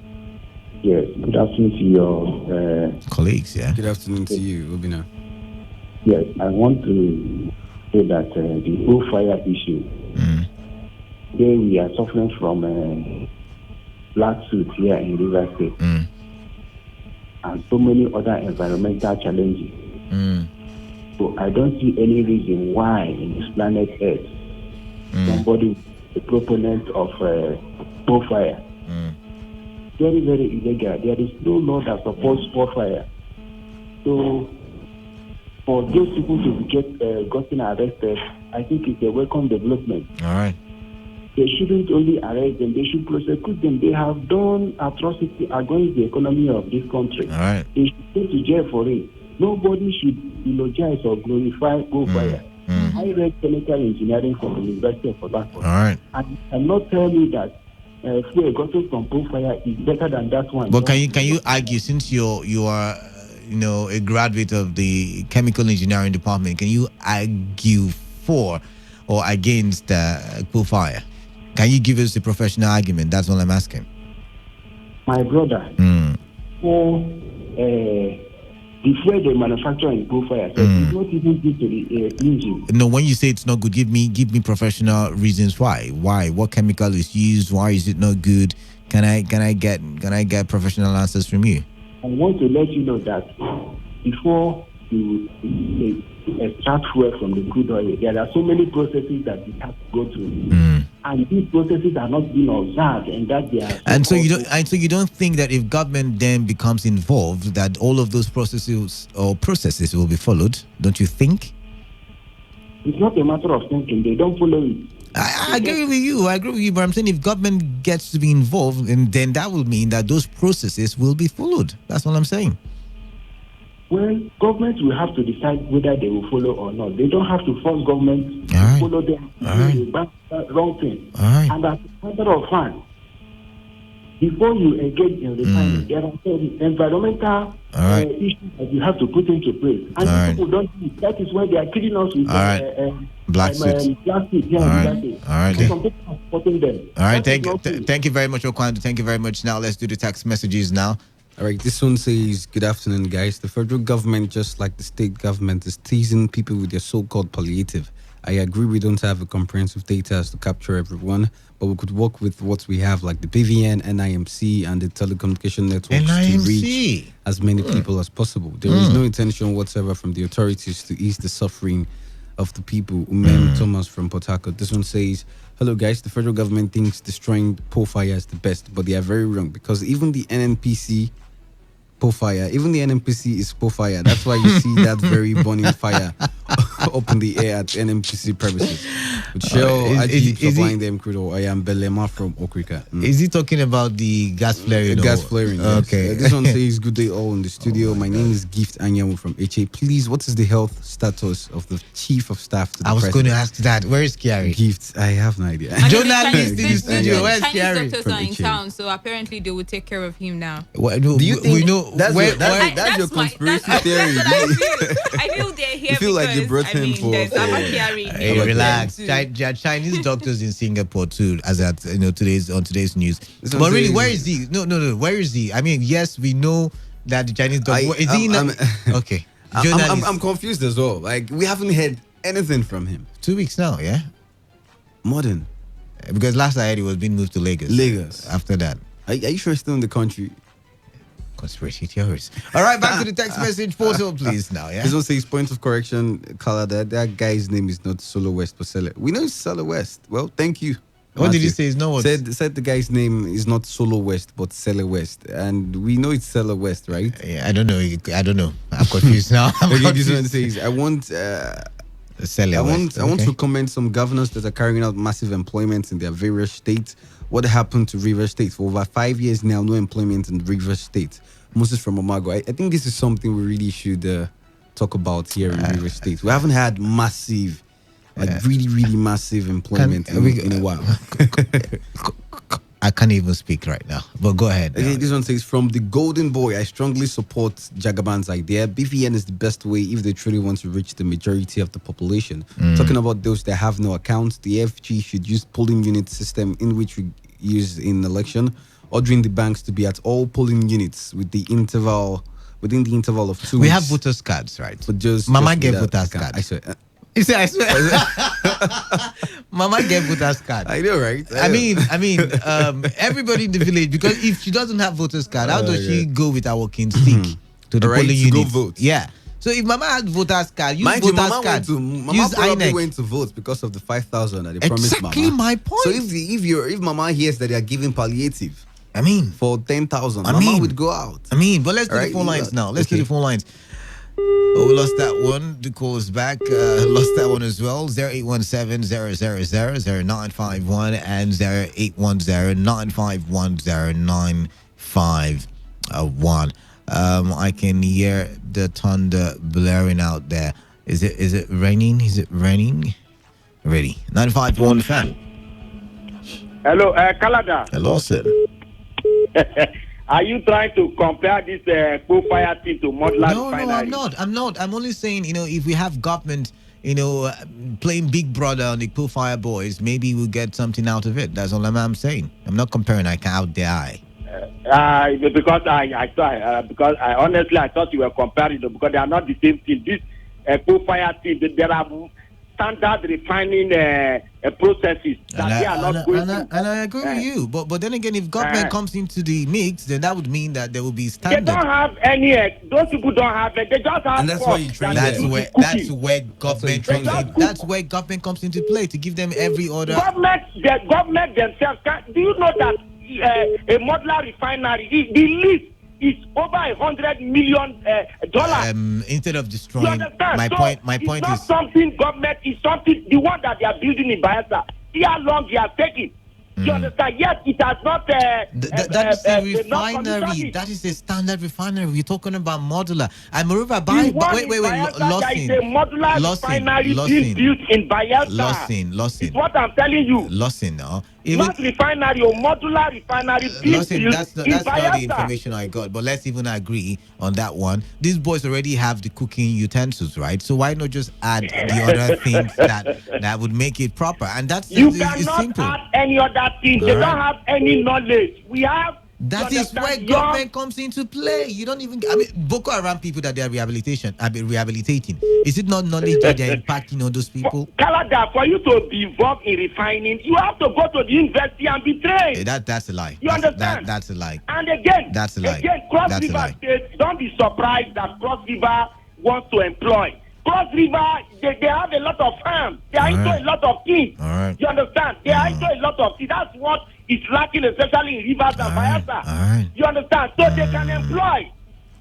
Yes, good afternoon to your colleagues, yeah? Good afternoon to you, Obina. Yes, I want to say that the bushfire issue, today we are suffering from black soot here in River State and so many other environmental challenges. So I don't see any reason why in this planet Earth somebody, a proponent of bushfire, very, very illegal. There is no law that supports bushfire. So for those people to get gotten arrested, I think it's a welcome development. All right. They shouldn't only arrest them, they should prosecute them. They have done atrocity against the economy of this country. All right. They should go to jail for it. Nobody should eulogize or glorify bushfire. I read chemical engineering from the University of Port. All right. And I cannot tell you that fuel gotten from bushfire is better than that one. But can you argue, since you are a graduate of the chemical engineering department, can you argue for or against bushfire? Can you give us a professional argument? That's what I'm asking. My brother, for before they manufacture in bushfire, so it's not even good to the engine. No, when you say it's not good, give me professional reasons why. Why? What chemical is used? Why is it not good? Can I get professional answers from you? I want to let you know that before you extract fuel from the crude oil, there are so many processes that you have to go through, and these processes are not being observed, and that they are. And so you don't think that if government then becomes involved, that all of those processes will be followed? Don't you think? It's not a matter of thinking; they don't follow it. I agree with you, but I'm saying if government gets to be involved, and then that will mean that those processes will be followed. That's what I'm saying. Well, government will have to decide whether they will follow or not. They don't have to force government to follow them. That's wrong thing. And as a matter of fact, before you engage in refining, there are environmental issues that you have to put into place. And people don't do it. That is why they are killing us with plastic. All right. Some people are supporting them. All right. Thank you very much, Okwando. Thank you very much. Now let's do the text messages now. All right, this one says, good afternoon, guys. The federal government, just like the state government, is teasing people with their so-called palliative. I agree we don't have a comprehensive data as to capture everyone, but we could work with what we have, like the PVN, NIMC, and the telecommunication networks to reach as many people as possible. There is no intention whatsoever from the authorities to ease the suffering of the people. Umem Thomas from Port Harcourt. This one says, hello guys, the federal government thinks destroying pole fire is the best, but they are very wrong because even the NNPC pole fire, even the NNPC is pole fire. That's why you see that very burning fire up in the air at NNPC premises. With Shell supplying them crude oil. I am Belema from Okrika. Is he talking about the gas flaring? Gas flaring, yes. Okay. This one says, good day all in the studio. My name is Gift Anyamu from HA. Please, what is the health status of the chief of staff to the I was president? going to ask that. Where is Kiari? Gift, I have no idea. Journalist in the studio. Where's Chinese Kiari? doctors are in town, so apparently they will take care of him now. Do you think we know that's That's your my- conspiracy that's theory? what I feel. I feel they're here You feel like because, they brought him for- there's Abakari. Hey, relax. Chinese doctors in Singapore too, as at today's news. But really, where is he? No. Where is he? I mean, yes, we know that the Chinese doctor is he? Okay. I'm confused as well. Like we haven't heard anything from him. 2 weeks now, yeah. Modern. Because last I heard he was being moved to Lagos. Lagos. After that. Are you sure he's still in the country? Conspiracy theories. All right, back to the text message portal, please. Now, yeah. This one says, point of correction, Kala, that guy's name is not Solo West, but Sele. We know it's Sele West. Well, thank you. What did he say? No what? Said the guy's name is not Solo West, but Sele West, and we know it's Sele West, right? Yeah, I don't know. I'm confused now. This one says, I want to commend some governors that are carrying out massive employments in their various states. What happened to Rivers State? For over 5 years now, no employment in Rivers State. Moses from Omago. I think this is something we really should talk about here in Rivers State. We haven't had massive, really, really massive employment in a while. I can't even speak right now, but go ahead. Okay, this one says, from the Golden Boy, I strongly support Jagaban's idea. BVN is the best way if they truly want to reach the majority of the population. Talking about those that have no accounts, the FG should use polling unit system in which we use in election, ordering the banks to be at all polling units within the interval of 2 weeks. We have voters cards, right? But just Mama get voters card. I swear. You say I swear. Mama get voters card. I know, right? I mean, everybody in the village, because if she doesn't have voters card, how does she go with her walking stick to the polling unit? Go vote. Yeah. So if Mama had voters card, use voters card. Mama probably went to vote because of the 5,000 that they promised Mama. Exactly my point. So if Mama hears that they are giving palliative, for 10,000, Mama would go out. But let's do the phone lines now. Let's do the phone lines. Oh, we lost that one. The call is back. Lost that one as well. 0817-000-0951 and 0810-951-0951. I can hear the thunder blaring out there. Is it raining? Is it raining? Ready. 95.1 FM. Hello, Kalada. Hello, sir. Are you trying to compare this fire team to modular refinery? No, I'm not. I'm only saying, if we have government, playing Big Brother on the fire boys, maybe we'll get something out of it. That's all I'm saying. I'm not comparing. I can out their eye. Because I honestly thought you were comparing them because they are not the same thing. This fire team, there are standard refining processes that they are not going to. And I agree with you. But then again, if government comes into the mix, then that would mean that there will be standard. They don't have any. Those people don't have it. They just have. And that's why you train. That's where government comes in. That's where government comes into play to give them every order. The government themselves. Do you know that a modular refinery, the lease is over $100 million. Instead of destroying, my point is is something government is something. The one that they are building in Bayelsa, see how long they are taking. You understand? Yes, it has not. That is a refinery. That is a standard refinery. We're talking about modular. And moreover, wait. There is a modular refinery being built in Bayelsa. Lossin. It's what I'm telling you. Lossin, no. Not refinery or modular refinery being built in that's Bayelsa. not the information I got. But let's even agree on that one. These boys already have the cooking utensils, right? So why not just add the other things that would make it proper? And that's you it's cannot simple. add any other thing. They don't have any knowledge. We have. That is where government comes into play. You don't even. Boko Haram people that they are rehabilitating. Is it not knowledge that they're impacting on those people? Canada, for you to be involved in refining, you have to go to the university and be trained. That's a lie. You understand? That's a lie. And again, that's a lie. Cross River State, don't be surprised that Cross River wants to employ. Cross River, they have a lot of farms. They are into a lot of things. All right. You understand? They are into a lot of things. That's what is lacking, especially in Rivers and Bayelsa. You understand? So they can employ.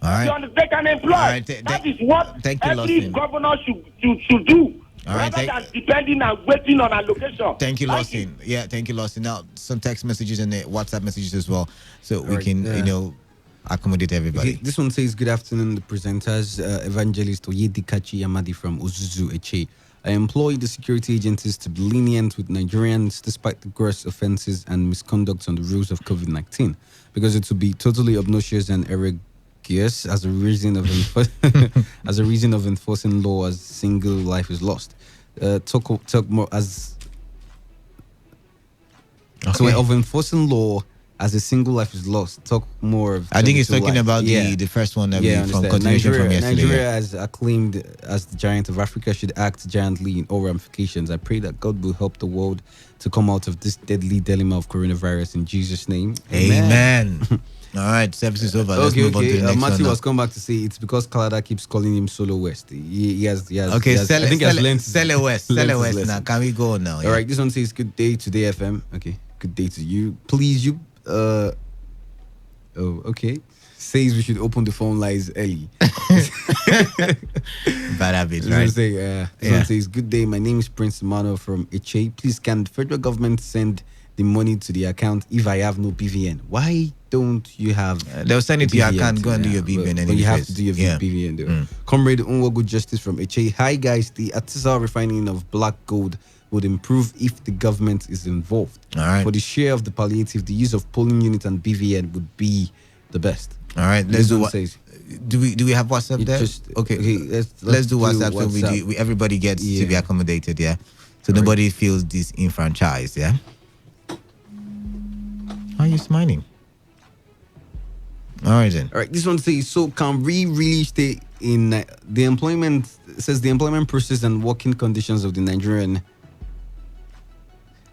All right. You understand? They can employ. That is what every Lawson. governor should do. All right, rather than depending and waiting on allocation. Thank you, Lawson. Yeah, thank you, Lawson. Now, some text messages and WhatsApp messages as well, so we can, accommodate everybody. Okay, this one says, "Good afternoon, the presenters. Evangelist Oyedikachi Yamadi from Ozuzu Eche. I employ the security agencies to be lenient with Nigerians despite the gross offenses and misconduct on the rules of COVID-19, because it would be totally obnoxious and egregious as a reason of as a reason of enforcing law as single life is lost. Talk more as so of enforcing law as a single life is lost. Talk more of. I think he's talking about the first one that from continuation from yesterday. Nigeria, as acclaimed as the giant of Africa, should act giantly in all ramifications. I pray that God will help the world to come out of this deadly dilemma of coronavirus in Jesus' name. Amen. All right, service is over. Let's move on to the next one. Matthew has come back to say it's because Canada keeps calling him Solo West. He has. Okay, Sell it West. Now, can we go now? All right, this one says, "Good day, Today FM." Okay, good day to you. Please, okay. Says we should open the phone lines early. Bad habit, right? This one says, "Good day. My name is Prince Emmanuel from Eche. Please, can the federal government send the money to the account if I have no BVN? Why don't you have? They'll send it to your account. Go and do your BVN. But you have to do your BVN though." Comrade Unwogu Justice from Eche. Hi guys, the artisanal refining of black gold would improve if the government is involved. All right. For the share of the palliative, the use of polling unit and BVN would be the best. All right, let's do what. Do we have WhatsApp there? Okay, let's do WhatsApp so everybody gets to be accommodated. Yeah, so nobody feels disenfranchised. Yeah. Why are you smiling? All right then. All right, this one says, "So can we really stay in the employment?" Says the employment process and working conditions of the Nigerian.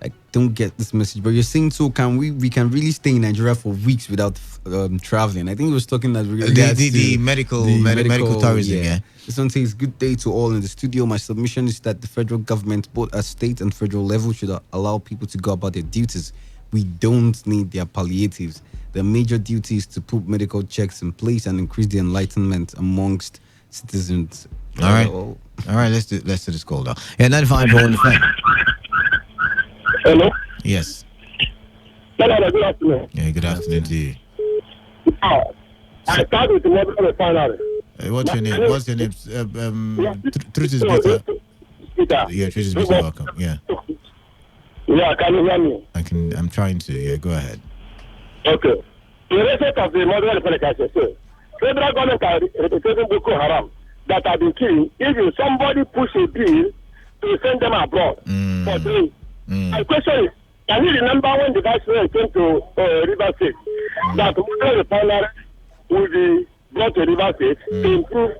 I don't get this message, but you're saying, so can we can really stay in Nigeria for weeks without traveling? I think he was talking that the medical tourism. Yeah. This one says, "Good day to all in the studio. My submission is that the federal government, both at state and federal level, should allow people to go about their duties. We don't need their palliatives. The major duty is to put medical checks in place and increase the enlightenment amongst citizens." All right. Let's do this call now. Yeah, 95.1 FM. Hello. Yes. Hello. Good afternoon. Yeah, good afternoon to you. I start with the water refinery. What's your name? Truth is better. Yeah, Truth is better. Welcome. Yeah. Yeah, can you hear me? I'm trying to. Yeah, go ahead. Okay. In respect of the modern refinery, federal government are representing Boko Haram that have been killed. If somebody push a bill to send them abroad for doing. My question is, can you remember when the vice president came to River State that modern refinery will be brought to River State to improve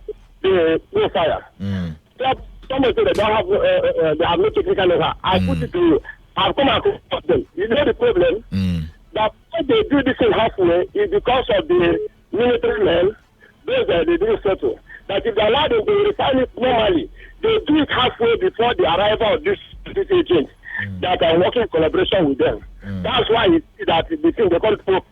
the fire? Somebody said they don't have they have no technical know-how. I put it to you. I've come across them. You know the problem? That when they do this in halfway is because of the military men, those they didn't settle. That if they allow them to refine it normally, they do it halfway before the arrival of this agent that are working in collaboration with them. That's why you see that the thing they call it proof.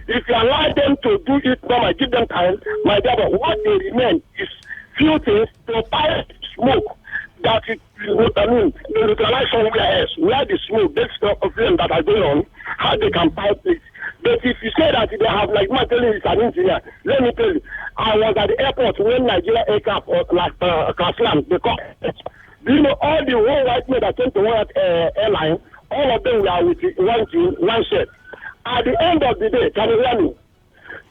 If you allow them to do it normally, give them time, my dear, but what they remain is few things to fire smoke that the neutralize somewhere else, where the smoke, this of them that are going on, how they can pipe it. But if you say that they have, like my telling you, it's an engineer, let me tell you, I was at the airport when Nigeria aircraft, Kaslam, they call it. Do you know all the whole white men that came to one airline, all of them were with one team, one shirt. At the end of the day, can you hear me?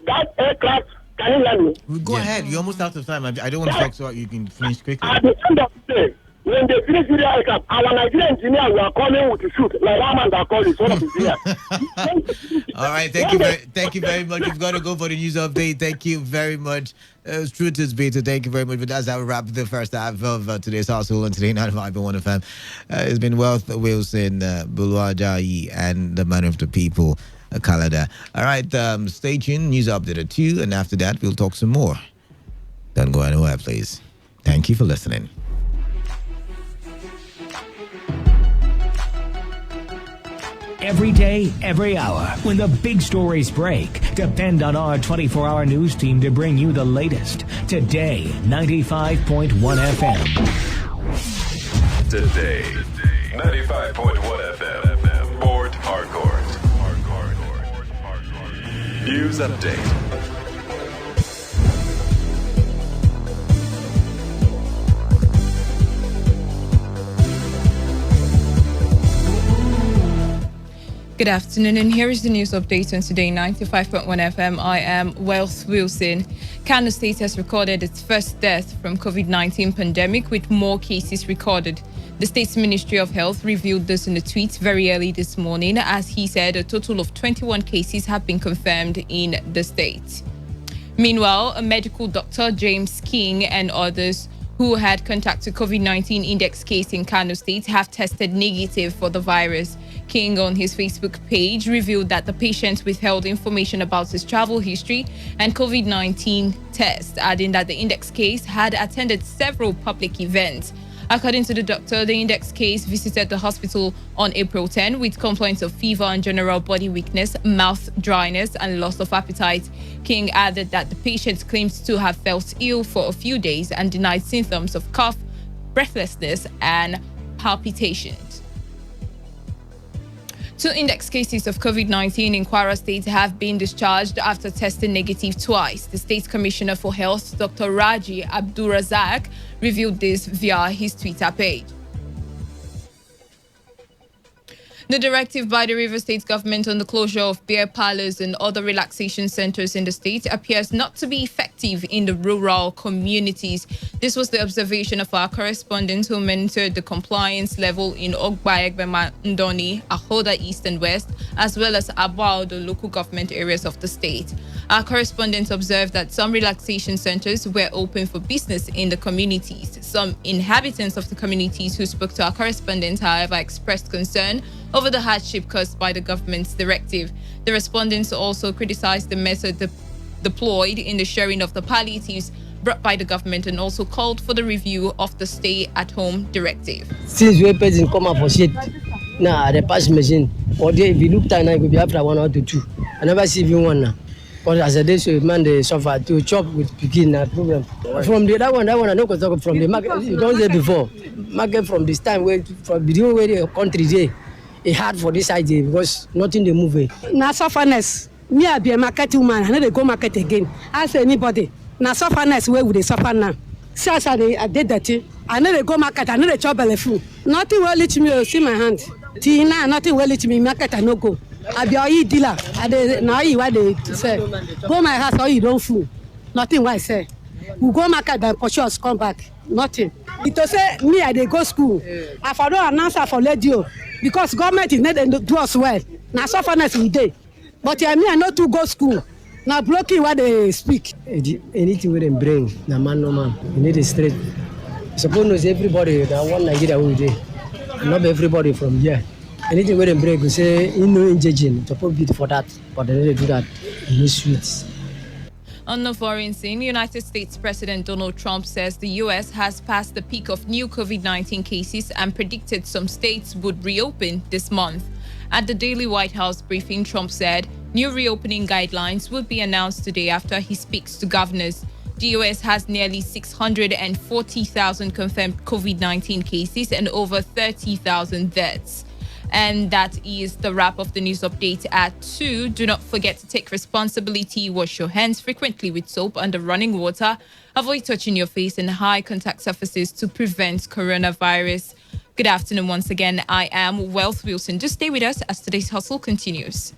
That aircraft, can you hear me? Go ahead. You're almost out of time. I don't want to talk so you can finish quickly. At the end of the day, when they finish with the aircraft, our Nigerian engineers were coming with the shoot, like one man that called it, one of the All right, thank you very much. You've got to go for the news update. Thank you very much. Truth is better. Thank you very much. But that's how we wrap the first half of today's household on Today 95.1 FM. It's been Wealth Wilson, Buluajayi, and the man of the people, Kalada. All right, stay tuned. News update at 2, and after that, we'll talk some more. Don't go anywhere, please. Thank you for listening. Every day, every hour, when the big stories break, depend on our 24-hour news team to bring you the latest. Today, 95.1 FM. Today, 95.1 FM. Port Harcourt. News update. Good afternoon, and here is the news update on Today 95.1 FM. I am Wealth Wilson. Kano State has recorded its first death from COVID-19 pandemic, with more cases recorded. The state's Ministry of Health revealed this in a tweet very early this morning, as he said a total of 21 cases have been confirmed in the state. Meanwhile, a medical doctor, James King, and others who had contacted COVID-19 index case in Kano State have tested negative for the virus. King, on his Facebook page, revealed that the patient withheld information about his travel history and COVID-19 test, adding that the index case had attended several public events. According to the doctor, the index case visited the hospital on April 10 with complaints of fever and general body weakness, mouth dryness, and loss of appetite. King added that the patient claimed to have felt ill for a few days and denied symptoms of cough, breathlessness, and palpitations. 2 index cases of COVID-19 in Kwara State have been discharged after testing negative twice. The State Commissioner for Health, Dr. Raji Abdurazak, revealed this via his Twitter page. The directive by the Rivers State government on the closure of beer parlors and other relaxation centers in the state appears not to be effective in the rural communities. This was the observation of our correspondent who monitored the compliance level in Ogba, Egbema, Ndoni, Ahoda East and West, as well as Abao, the local government areas of the state. Our correspondent observed that some relaxation centers were open for business in the communities. Some inhabitants of the communities who spoke to our correspondent, however, expressed concern over the hardship caused by the government's directive. The respondents also criticized the method deployed in the sharing of the palliatives brought by the government, and also called for the review of the stay-at-home directive. Since we person come up for shit, now the pass machine, or if you look time, I could be after 1 or 2. I never see even one now. Because as a day, so man, they suffer to chop with picking that problem. From the that one, I know because from the market, you don't say before. Market from this time, where from the way the country day, it's hard for this idea because nothing they move it. Na sufferness. Me I be a market woman, I no dey go market again. Ask anybody. Na sufferness where we dey suffer now. See as I did dirty. I no dey go market, I no dey chop belle full. Nothing will reach me, see my hand. Till now, nothing will reach me, market I no go. I be a dealer. I dey now you what they say. Go my house or you don't fool. Nothing what I say. We go market and purchase come back. Nothing. It to say me I dey go school. I for don't announce for radio because government is not do us well. Now sufferness we dey. But me I not to go school. Now blocking what they speak. Anything with them bring, na man no man. You need a straight. Suppose everybody that one Nigeria will do. Not everybody from here. Anything with them bring, we say you know engaging. Suppose be for that, but they don't do that in the streets. On the foreign scene, United States President Donald Trump says the U.S. has passed the peak of new COVID-19 cases and predicted some states would reopen this month. At the daily White House briefing, Trump said new reopening guidelines will be announced today after he speaks to governors. The U.S. has nearly 640,000 confirmed COVID-19 cases and over 30,000 deaths. And that is the wrap of the news update at 2. Do not forget to take responsibility. Wash your hands frequently with soap under running water. Avoid touching your face and high contact surfaces to prevent coronavirus. Good afternoon once again. I am Wealth Wilson. Just stay with us as today's hustle continues.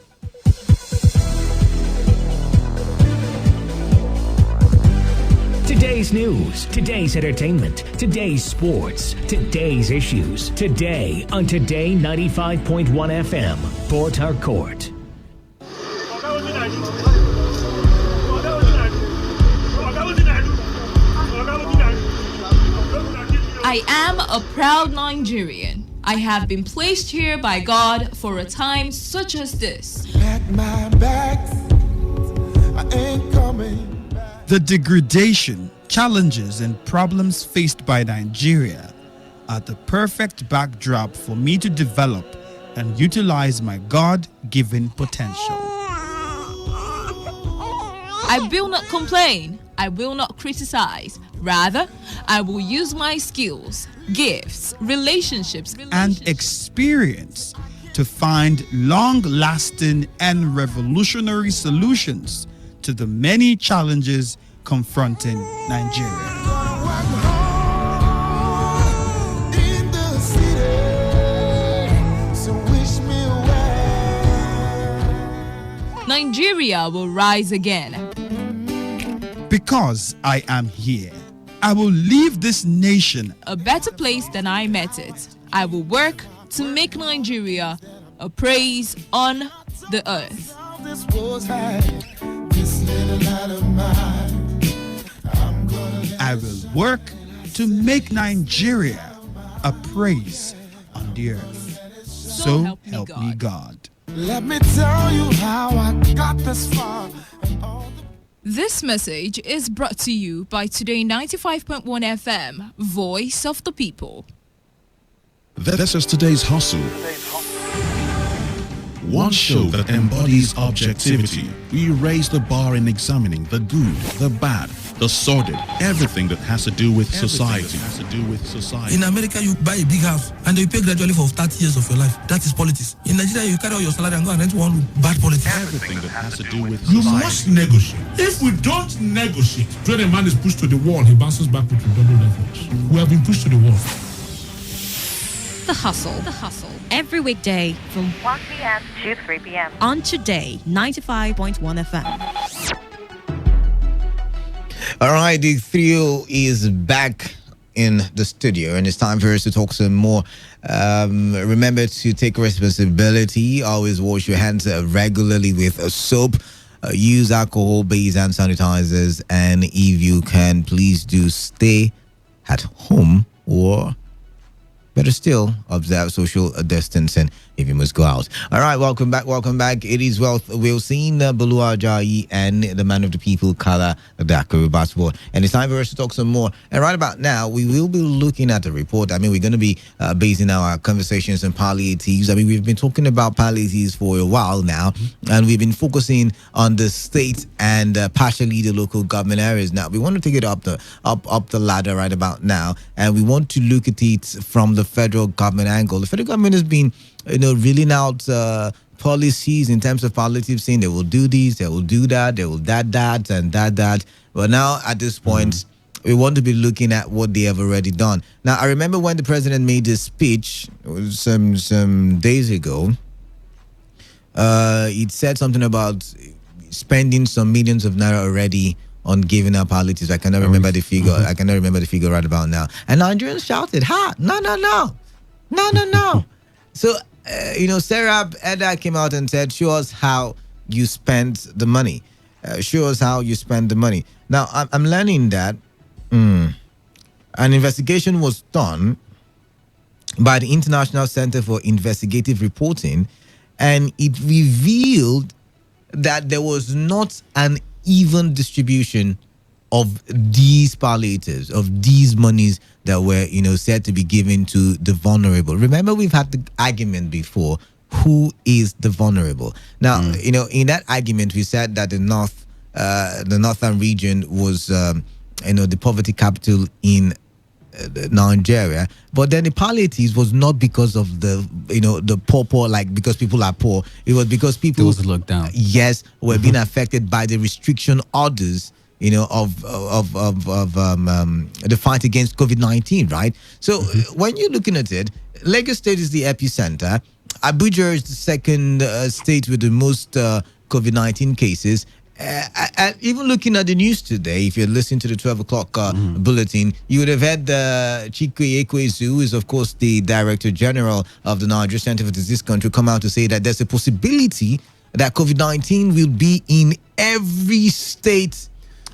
Today's news, today's entertainment, today's sports, today's issues. Today on Today 95.1 FM, Port Harcourt. I am a proud Nigerian. I have been placed here by God for a time such as this. At my back, I ain't coming. The degradation, challenges, and problems faced by Nigeria are the perfect backdrop for me to develop and utilize my God-given potential. I will not complain. I will not criticize. Rather, I will use my skills, gifts, relationships, and experience to find long-lasting and revolutionary solutions to the many challenges confronting Nigeria. Nigeria will rise again. Because I am here, I will leave this nation a better place than I met it. I will work to make Nigeria a praise on the earth. I will work to make Nigeria a praise on the earth. So help me God. Let me tell you how I got this far. This message is brought to you by Today 95.1 FM, Voice of the People. This is today's hustle. One show that embodies objectivity. We raise the bar in examining the good, the bad, the sordid, everything that has to do with society. In America, you buy a big house and you pay gradually for 30 years of your life. That is politics. In Nigeria, you carry out your salary and go and rent one room. Bad politics. Everything that has to do with You society. must negotiate. If we don't negotiate, when a man is pushed to the wall, he bounces back with double efforts. We have been pushed to the wall. The Hustle. Every weekday from 1 p.m. to 3 p.m. on Today 95.1 FM. All right, the trio is back in the studio, and it's time for us to talk some more. Remember to take responsibility. Always wash your hands regularly with soap. Use alcohol-based hand sanitizers, and if you can, please do stay at home, or better still, observe social distancing if you must go out. All right, welcome back. It is Wilson Bulu Ajayi and the man of the people, Kala Dakuru Basketball. And it's time for us to talk some more. And right about now, we will be looking at the report. I mean, we're going to be basing our conversations on palliatives. I mean, we've been talking about palliatives for a while now, and we've been focusing on the state and partially the local government areas. Now, we want to take it up the ladder right about now, and we want to look at it from the federal government angle. The federal government has been reeling out policies in terms of palliative, saying they will do this, they will do that, they will that, and that. But now at this point, we want to be looking at what they have already done. Now, I remember when the president made this speech some days ago, it said something about spending some millions of naira already on giving out palliatives. I cannot remember the figure. I cannot remember the figure right about now. And Nigerians shouted, "Ha! No!" So, Serap Edda came out and said, "Show us how you spent the money. Show us how you spend the money." Now, I'm learning that an investigation was done by the International Center for Investigative Reporting, and it revealed that there was not an even distribution of these palliatives, of these monies that were, said to be given to the vulnerable. Remember, we've had the argument before, who is the vulnerable? Now, in that argument, we said that the northern region was, the poverty capital in Nigeria, but then the palliatives was not because of the poor, like because people are poor. It was because people was locked down. Yes, were being affected by the restriction orders, of the fight against COVID-19, right? So when you're looking at it, Lagos State is the epicenter. Abuja is the second state with the most COVID-19 cases. And even looking at the news today, if you're listening to the 12 o'clock bulletin, you would have heard Chikwe Ekwezu, who is, of course, the Director General of the Nigeria Center for Disease Control, come out to say that there's a possibility that COVID-19 will be in every state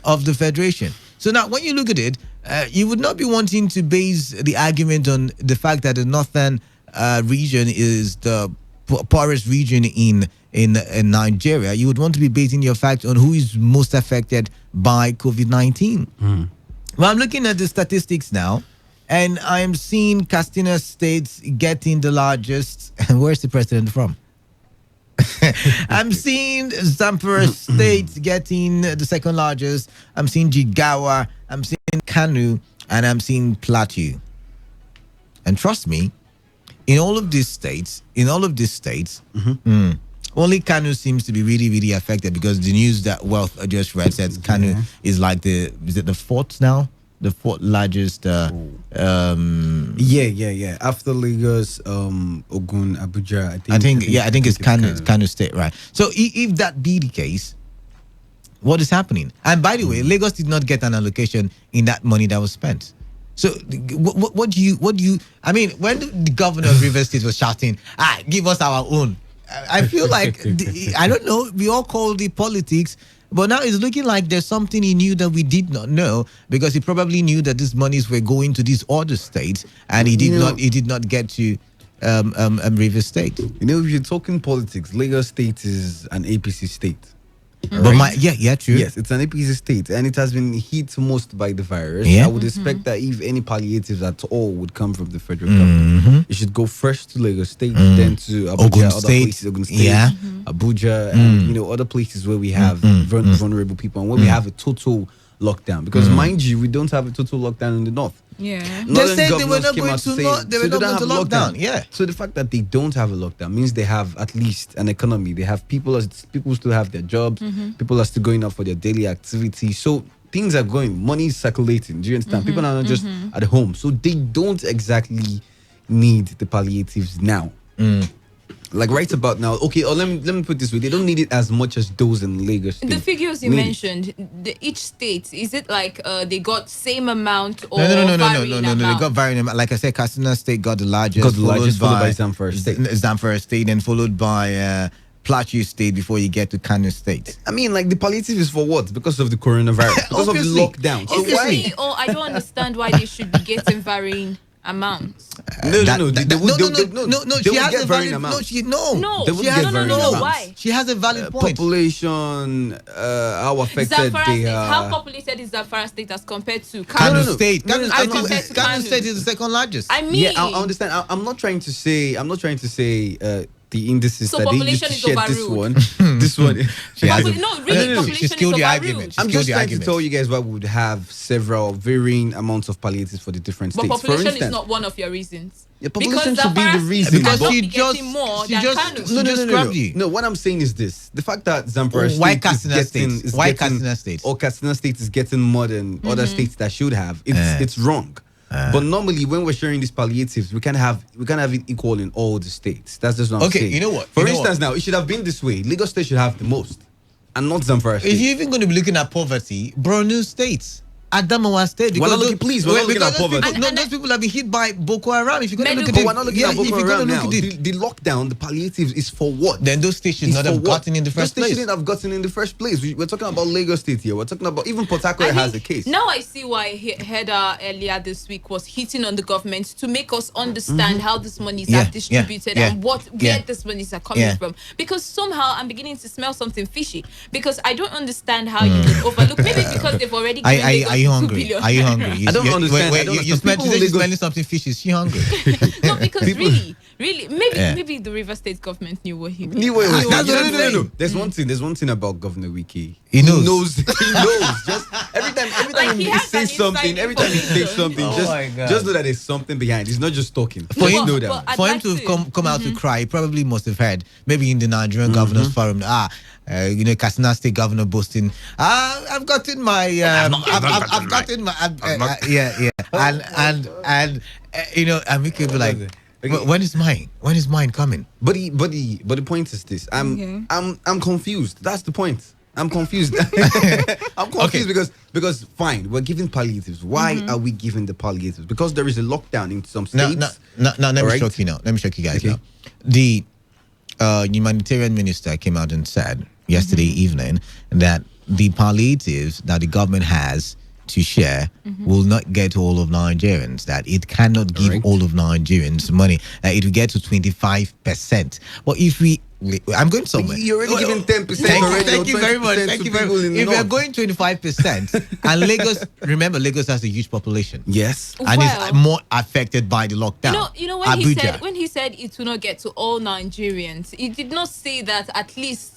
of the Federation. So now, when you look at it, you would not be wanting to base the argument on the fact that the northern region is the poorest region in Nigeria. You would want to be basing your facts on who is most affected by COVID-19. Well, I'm looking at the statistics now. And I am seeing Castina State getting the largest. Where's the president from? I'm seeing Zamfara State getting the second largest. I'm seeing Jigawa. I'm seeing Kanu, and I'm seeing Plateau. And trust me, in all of these states, only Kanu seems to be really, really affected, because the news that Wealth just read says Kanu is like the fourth now? The fourth largest. Yeah. After Lagos, Ogun, Abuja, I think it's Kanu State, right? So if that be the case, what is happening? And by the way, Lagos did not get an allocation in that money that was spent. So what do you? I mean, when the governor of Rivers State was shouting, give us our own, I feel like I don't know. We all call the politics. But now it's looking like there's something he knew that we did not know, because he probably knew that these monies were going to these other states, and he did not get to Rivers State. If you're talking politics, Lagos State is an APC state. But true. Yes, it's an APC state, and it has been hit most by the virus. Yeah. I would expect that if any palliatives at all would come from the federal government, it should go first to Lagos State, then to Abuja, Ogun other State. places, Ogun State, Yeah. Abuja, and other places where we have vulnerable people, and where we have a total lockdown. Because mind you, we don't have a total lockdown in the north. Yeah. They said they were not going to lockdown. Yeah. So the fact that they don't have a lockdown means they have at least an economy. They have people still have their jobs. People are still going out for their daily activities. So things are going. Money is circulating. Do you understand? People are not just at home. So they don't exactly need the palliatives now. Like right about now, okay, or let me put it this way, they don't need it as much as those in Lagos State. The figures you mentioned, each state, is it like they got same amount or No. varying They amount? got varying amount. Like I said, Katsina State got the largest, followed by Zamfara State. Zamfara State, and followed by Plateau State before you get to Kano State. I mean, like the palliative is for what? Because of the coronavirus, because of the lockdown. So why? Or I don't understand why they should be getting varying amounts. No. She has a valid amount. She Why? She has a valid point. Population, how affected they are. How populated is Zamfara State as compared to Kano State? Kano State is the second largest. I mean, yeah, I understand. I'm not trying to say. The indices so that they used to share this one. She killed the argument. I'm just trying to tell you guys why we would have several varying amounts of palliatives for the different states. But population is not one of your reasons. Yeah, population should be the reason. Because she just No, what I'm saying is this: the fact that Zamfara State or Katsina State is getting more than other states that should have, it's wrong. But normally, when we're sharing these palliatives, we can have it equal in all the states. That's just what I'm saying. Okay, you know what? For instance, now it should have been this way: Lagos State should have the most, and not Zamfara State. If you're even going to be looking at poverty, Borno State, Adamawa State, because we're not looking at poverty. Those people have been hit by Boko Haram. If you're going to look at we're not looking at Boko Haram now. The lockdown, the palliatives is for what? Then those states should not have gotten in the first place. Those states shouldn't have gotten in the first place. We're talking about Lagos State here. We're talking about even Port Harcourt has a case. Now I see why Heather earlier this week was hitting on the government to make us understand how this monies are distributed and where this monies are coming from. Because somehow I'm beginning to smell something fishy. Because I don't understand how you can overlook. Maybe because they've already given Lagos 2 billion. Are you hungry? I don't understand. You smelling something fishy. Is she hungry? No, because really, maybe the River State government knew what he was. No. There's one thing about Governor Wiki. He knows. Just every time he says something, just know that there's something behind. He's not just talking. For him to come out to cry, he probably must have heard maybe in the Nigerian Governors Forum. Katsina State Governor boasting. I've gotten my. I've gotten my. And we could be like, when is mine? When is mine coming? But the point is this. I'm confused. That's the point. I'm confused. I'm confused because fine, we're giving palliatives. Why are we giving the palliatives? Because there is a lockdown in some states. No, let me shock you now. Let me shock you guys now. The humanitarian minister came out and said yesterday evening that the palliatives that the government has to share will not get all of Nigerians, that it cannot give all of Nigerians money. It will get to 25%. But if we I'm going somewhere. You're already giving 10% already. Thank you very much. Thank you very much. If you're going 25%, and Lagos, remember, Lagos has a huge population. Yes. And it's more affected by the lockdown. You know when he said it will not get to all Nigerians, he did not say that at least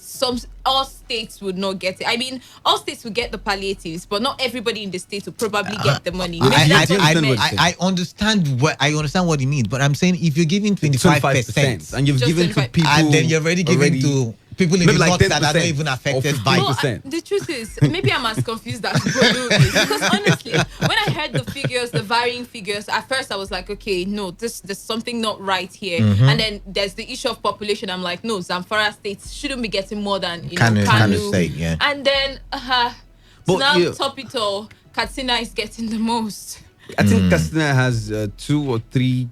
all states would not get it. I mean, all states will get the palliatives, but not everybody in the state will probably get the money. I understand what he means, but I'm saying if you're giving 25% and you've given to people, and then you're already giving to people in the north that are not even affected by it. The truth is, maybe I'm as confused as Bolu is, because honestly, when I heard the figures, the varying figures, at first I was like, okay, no, there's something not right here. Mm-hmm. And then there's the issue of population. I'm like, no, Zamfara State shouldn't be getting more than Kanu State, yeah. And then top it all, Katsina is getting the most. I think Katsina has 2 or 3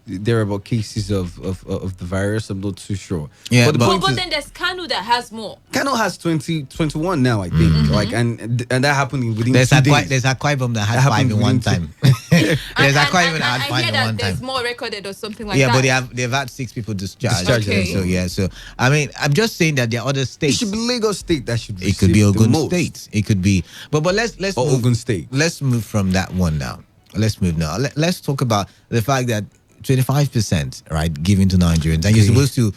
thereabout cases of the virus. I'm not too sure. Yeah, but then there's Kanu that has more. Kanu has 21 now, I think. Like and that happened within there's 2 days. There's Akwa Ibom that had 5 in one time. There's Akwa Ibom that had 5 in one time. There's more recorded or something like that. Yeah, but they've had 6 people discharged. Okay. So I mean, I'm just saying that there are other states. It should be Lagos State that should be. It could be Ogun State. It could be. But let's move, Ogun State. Let's move from that one now. Let's talk about the fact that 25%, right, given to Nigerians, and you're supposed to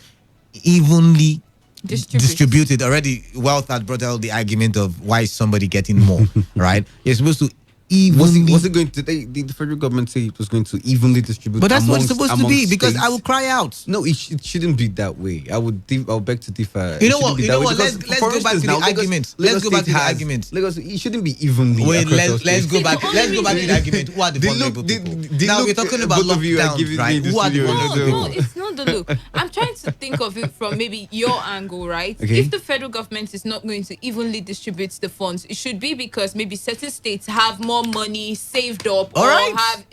evenly distribute it. Already, Wealth had brought out the argument of why is somebody getting more, right? You're supposed to evenly. Was it going to? The federal government say it was going to evenly distribute. But that's what it's supposed to be, because I will cry out. No, it shouldn't be that way. I would beg to differ. You know what? Let's go back to the argument. Let's go back to the argument. Lagos, it shouldn't be evenly. Wait, let's go back. Let's go back to the argument. Who are the vulnerable people? Now we're talking about lockdown, right? Who are the vulnerable people? No, it's not the look. I'm trying to think of it from maybe your angle, right? Okay. If the federal government is not going to evenly distribute the funds, it should be because maybe certain states have more money saved up, or have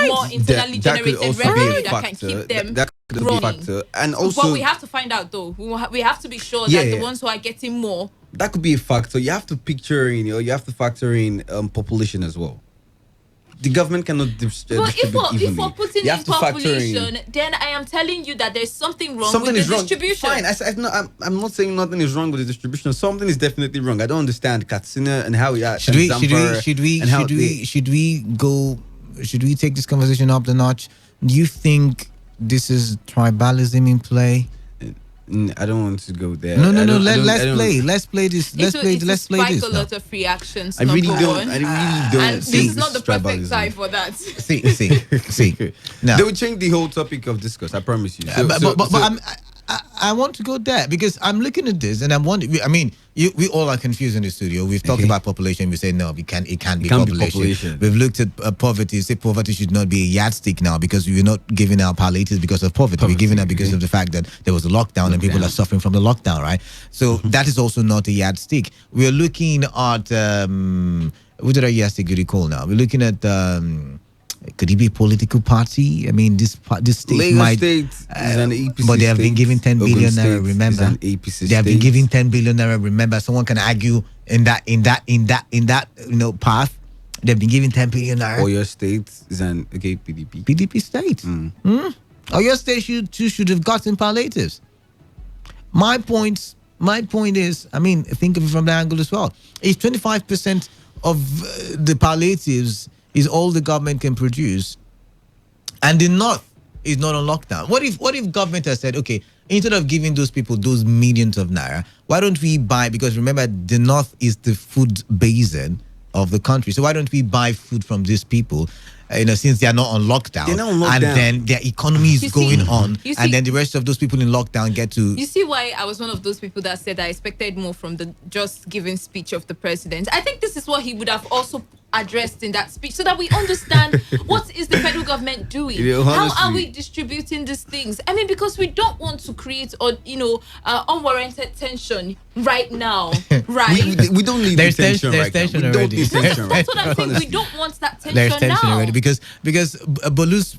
more internally generated revenue that can keep them that could be a factor. And also, but we have to find out though. We have to be sure that the ones who are getting more, that could be a factor. You have to picture in, you have to factor in population as well. The government cannot distribute evenly. If we're putting in population, then I am telling you that there's something wrong with the distribution. Fine, I'm not saying nothing is wrong with the distribution. Something is definitely wrong. I don't understand Katsina and how should we take this conversation up the notch? Do you think this is tribalism in play? I don't want to go there. No. Let's play this. Let's play this. A lot of reactions. I really don't. And this is not the perfect time for that. See. Now they will change the whole topic of discourse. I promise you. I want to go there because I'm looking at this and I'm wondering. I mean, we all are confused in the studio. We've talked about population. We say no, it can't be population. We've looked at poverty. Say poverty should not be a yardstick now because we're not giving out palliatives because of poverty. We're giving out because of the fact that there was a lockdown and people are suffering from the lockdown, right? So that is also not a yardstick. We're looking at what did I yardstick recall now? We're looking at. Could it be a political party? I mean, this state Lagos might. State is an APC but they have been given 10 billion Ogun naira. State Remember, is an APC they have been state. given 10 billion naira. Remember, someone can argue in that path. They've been given 10 billion naira. Or your state is an PDP. PDP state. Or your state should have gotten palliatives. My point is, I mean, think of it from the angle as well. It's 25% of the palliatives is all the government can produce, and the north is not on lockdown. What if government has said, okay, instead of giving those people those millions of naira, why don't we buy, because remember the north is the food basin of the country, so why don't we buy food from these people, since they are not on lockdown, and then their economy is going on, and then the rest of those people in lockdown get to. You see why I was one of those people that said I expected more from the just giving speech of the president. I think this is what he would have also addressed in that speech, so that we understand what is the federal government doing. How are we distributing these things? I mean, because we don't want to create unwarranted tension right now, right? We don't need tension right now. We don't need tension. That's what I'm saying. We don't want that tension There's tension now. already because Bolu's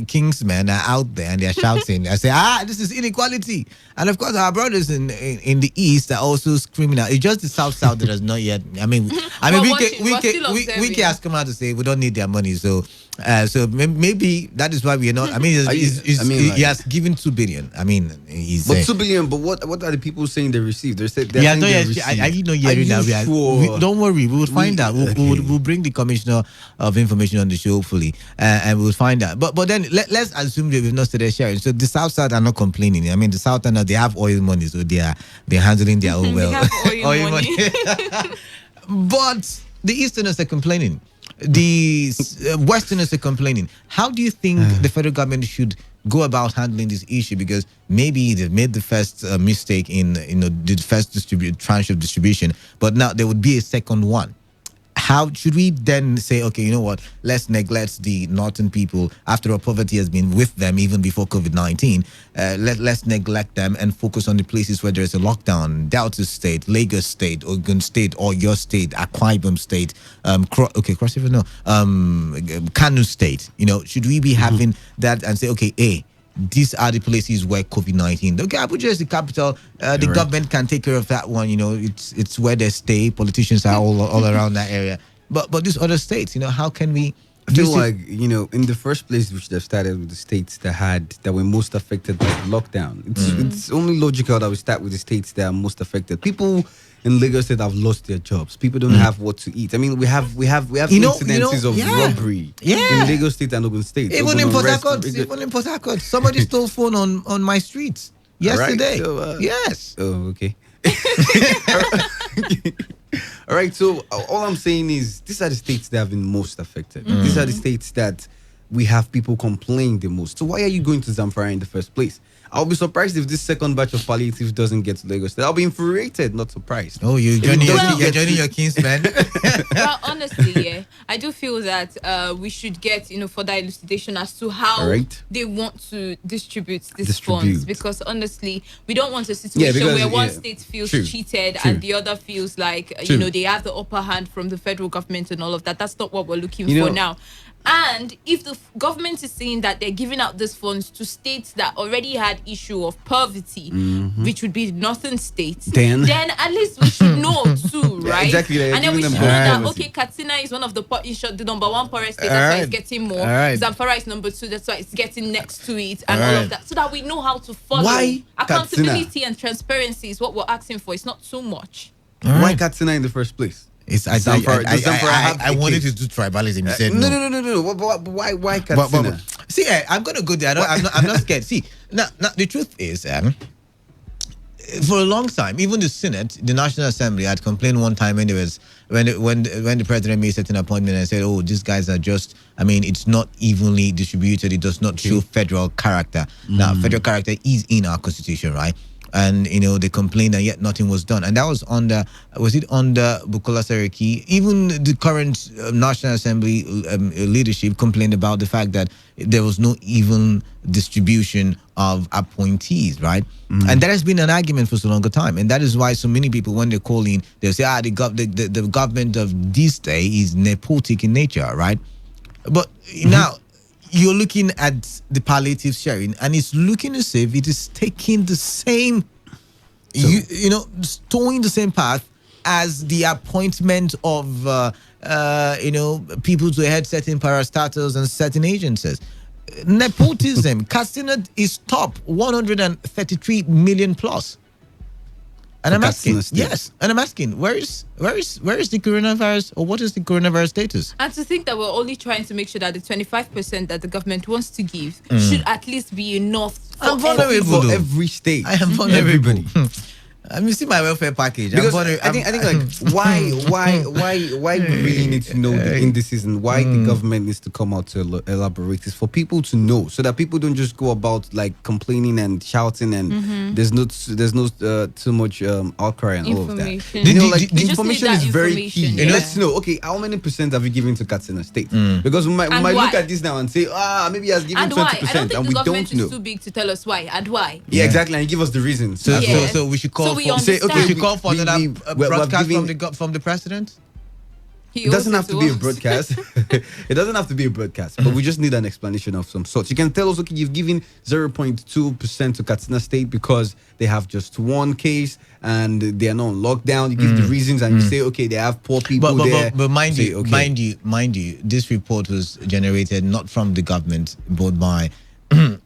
Kingsmen are out there and they're shouting. I say, this is inequality, and of course our brothers in the east are also screaming out. It's just the south that has not yet. I mean, Wiki has come out to say we don't need their money, so So maybe that is why we are not. I mean, he has given 2 billion. I mean, he's. But 2 billion. But what are the people saying they received? They're saying yeah, no, they yes, received. I didn't know hearing that. Sure? Don't worry, we will find out. We'll bring the commissioner of information on the show, hopefully, and we'll find out. But then let's assume that we've not started sharing. So the South side are not complaining. I mean, the South they have oil money, so they're handling their own well. They have oil money. But the Easterners are complaining. The Westerners are complaining. How do you think the federal government should go about handling this issue? Because maybe they've made the first mistake in the first tranche of distribution, but now there would be a second one. How should we then say, okay, you know what, let's neglect the northern people. After all, poverty has been with them even before COVID-19. Let's neglect them and focus on the places where there's a lockdown. Delta State, Lagos State, Ogun State, or your state, Akwa Ibom State, Cross River, no, Kano State. Should we be having that and say, okay, these are the places where COVID-19. Okay, Abuja is the capital. The government can take care of that one. It's where they stay. Politicians are all around that area. But these other states, how can we? I feel like in the first place, we should have started with the states that were most affected by the lockdown. It's only logical that we start with the states that are most affected. People in Lagos State have lost their jobs. People don't have what to eat. I mean, we have incidences of robbery in Lagos State and Ogun State. Even in Port Harcourt, somebody stole phone on my streets yesterday. Right, yes. Oh, okay. All right. So all I'm saying is these are the states that have been most affected. These are the states that we have people complain the most. So why are you going to Zamfara in the first place? I'll be surprised if this second batch of palliative doesn't get to Lagos State. I'll be infuriated, not surprised. Oh, you're joining your kinsmen. Well, honestly, I do feel that we should get further elucidation as to how they want to distribute these funds. Because honestly, we don't want a situation where one state feels cheated and the other feels like they have the upper hand from the federal government and all of that. That's not what we're looking for now. And if the government is saying that they're giving out these funds to states that already had issue of poverty, which would be northern states, then at least we should know too, right? Exactly. And then we should know that, okay, Katsina is one of the number one poorest state, that's why it's getting more. Zamfara is number 2, that's why it's getting next to it, and all of that. So that we know how to follow. Why accountability Katsina? And transparency is what we're asking for. It's not too much. Why Katsina in the first place? I wanted to do tribalism. You said no. Why Katsina? See, I'm gonna go there. I'm not scared. See, now the truth is, for a long time, even the Senate, the National Assembly, had complained one time when the president made certain appointment and said, "Oh, these guys are just. I mean, it's not evenly distributed. It does not show federal character. Now, federal character is in our constitution, right?" And they complained and yet nothing was done, and that was under Bukola Saraki. Even the current National Assembly leadership complained about the fact that there was no even distribution of appointees, right? And that has been an argument for so long a time, and that is why so many people, when they call in, they'll say, the government of this day is nepotic in nature, right? But now you're looking at the palliative sharing, and it's looking as if it is taking the same, towing the same path as the appointment of, people to head certain parastatals and certain agencies. Nepotism. Katsina is top 133 million plus. And I'm asking, where is the coronavirus, or what is the coronavirus status? And to think that we're only trying to make sure that the 25% that the government wants to give should at least be enough for every state. I am vulnerable. Everybody. I mean, see my welfare package. Because I think like why we really need to know the indices and why the government needs to come out to elaborate is for people to know, so that people don't just go about like complaining and shouting and there's no too much outcry and all of that. The information is very key. Let's know, okay, how many percent have you given to Katsina State? Because we might look at this now and say, maybe he has given 20%, and we don't know. The government is too big to tell us why and why. Yeah, exactly, and give us the reasons. So we should call. We should call for another broadcast from the president. It doesn't have to be a broadcast. It doesn't have to be a broadcast, but we just need an explanation of some sort. You can tell us, okay, you've given 0.2% to Katsina State because they have just one case and they are not on lockdown. You give the reasons and you say, okay, they have poor people there. But mind Say, you, okay. mind you, this report was generated not from the government, but by an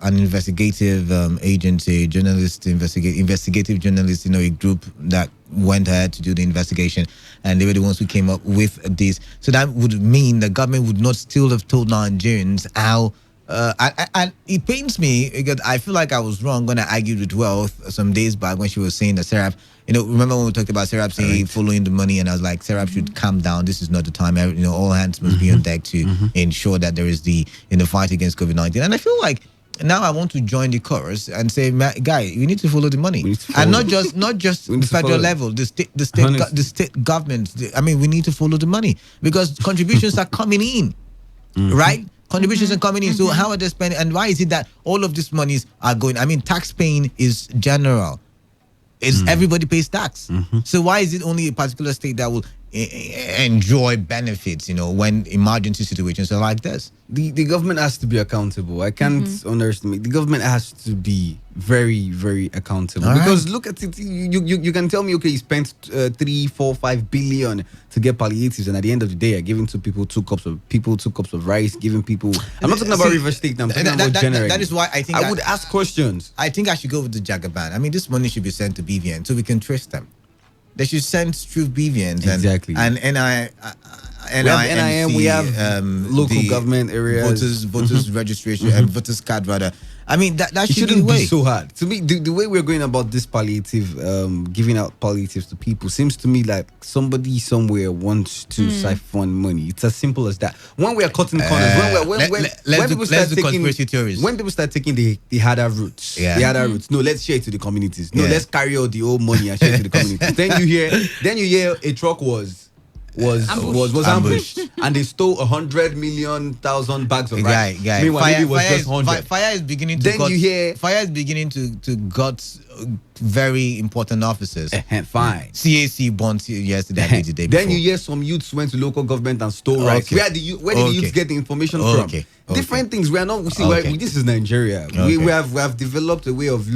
investigative agency, investigative journalists, a group that went ahead to do the investigation, and they were the ones who came up with this. So that would mean the government would not still have told Nigerians how. And it pains me because I feel like I was wrong when I argued with Wealth some days back when she was saying that Serap, remember when we talked about Serap saying following the money, and I was like, Serap should calm down. This is not the time. All hands must be on deck to ensure that there is the fight against COVID-19. And I feel like now I want to join the chorus and say, guy, you need to follow the money, and not just federal level, the state government. We need to follow the money because contributions are coming in, right? Contributions are coming in. So how are they spending? And why is it that all of these monies are going? Tax paying is general. It's everybody pays tax. So why is it only a particular state that will enjoy benefits, when emergency situations are like this? The government has to be accountable. I can't underestimate. The government has to be very, very accountable. Because look at it. You can tell me, okay, you spent 3, 4, 5 billion to get palliatives, and at the end of the day, you're giving people two cups of rice, giving people. I'm not talking about River State. I'm talking about generally. That is why I think I would ask questions. I think I should go with the Jagaban. This money should be sent to BVN so we can trace them. They should send through BVNs exactly. and NIM. We have local government areas, voters registration and voters card rather. That shouldn't be so hard. To me, the way we're going about this palliative, giving out palliatives to people, seems to me like somebody somewhere wants to siphon money. It's as simple as that. When we are cutting corners, when people start taking the harder routes, no, let's share it to the communities. No, let's carry out the old money and share it to the communities. Then you hear a truck was ambushed and they stole 100 million bags of rice. Meanwhile, maybe it was just 100. Fire is beginning to gut very important officers. Fine. CAC bonds yesterday. Then you hear some youths went to local government and stole rice. Where did the youths get the information from? Different things. We are not. This is Nigeria. We have developed a way of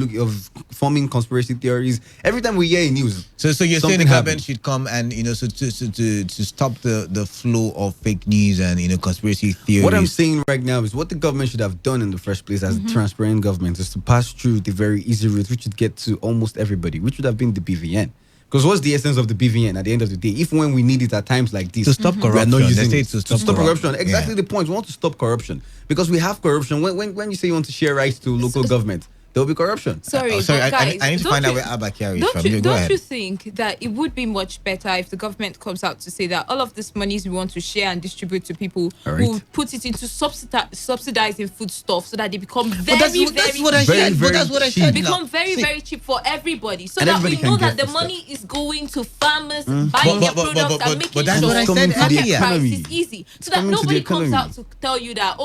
forming conspiracy theories. Every time we hear a news, so you're saying the government should come and to stop the flow of fake news and conspiracy theories. What I'm saying right now is what the government should have done in the first place as a transparent government is to pass through the very easy route which would get to almost everybody, which would have been the BVN. Because what's the essence of the BVN at the end of the day? If when we need it at times like this, to stop corruption, we are not using it to stop corruption. Exactly the point. We want to stop corruption because we have corruption. When you say you want to share rights to local government, there will be corruption. Sorry, guys, I need to find out where Abba Kyari is from. Don't you think that it would be much better if the government comes out to say that all of this monies we want to share and distribute to people, we'll put it into subsidizing foodstuffs so that they become very cheap for everybody, so that we know that the money is going to farmers buying their products and making sure that the price is easy, so that nobody comes out to tell you that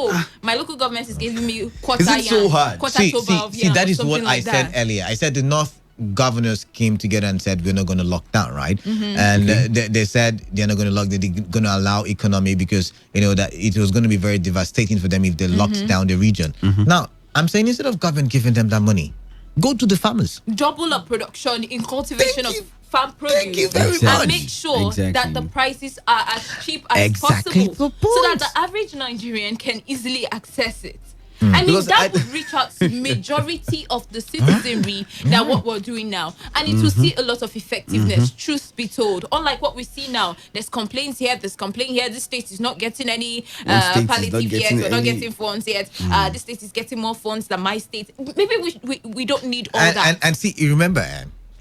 my local government is giving me quarter toba of yam. That is what I said earlier. I said the North governors came together and said we're not going to lock down, right? And they said they're not going to lock. They're going to allow economy because that it was going to be very devastating for them if they locked down the region. Now I'm saying instead of government giving them that money, go to the farmers. Double up production in cultivation of farm produce and make sure that the prices are as cheap as possible, so that the average Nigerian can easily access it. That would reach out to majority of the citizenry that what we're doing now, and it will see a lot of effectiveness. Truth be told, unlike what we see now, there's complaints here, there's complaint here. This state is not getting any palliative yet. We're not getting funds yet. This state is getting more funds than my state. Maybe we don't need all that. And see, you remember,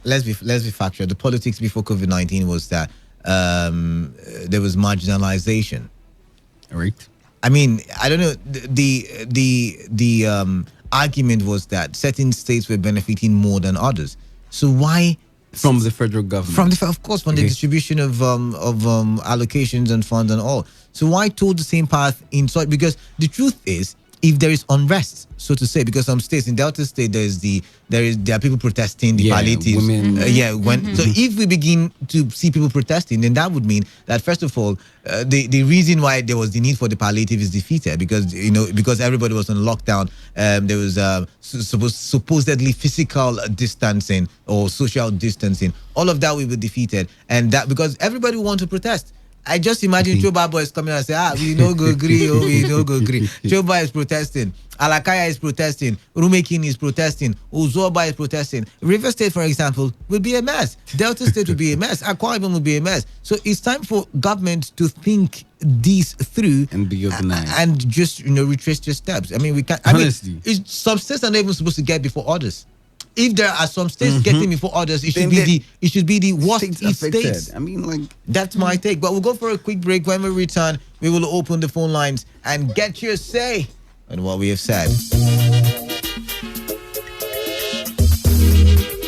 let's be factual. The politics before COVID-19 was that there was marginalization. Right. I don't know. The argument was that certain states were benefiting more than others. So why from the federal government? From the distribution of allocations and funds and all. So why told the same path inside? Because the truth is, if there is unrest, so to say, because some states in Delta State there are people protesting the palliatives. Women. So if we begin to see people protesting, then that would mean that first of all, the reason why there was the need for the palliative is defeated, because everybody was on lockdown. There was supposedly physical distancing or social distancing. All of that will be defeated, and that because everybody wants to protest. I just imagine Choba boys coming out and say, we no go agree, we no go agree. Choba is protesting, Alakaya is protesting, Rumekin is protesting, Uzoba is protesting. River State, for example, will be a mess. Delta State will be a mess. Akwa Ibom will be a mess. So it's time for government to think these through and be organized and just retrace their steps. I mean, we can't. Honestly, some states are not even supposed to get before others. If there are some states getting before others, it should be the worst states. I mean, that's my take. But we'll go for a quick break. When we return, we will open the phone lines and get your say on what we have said.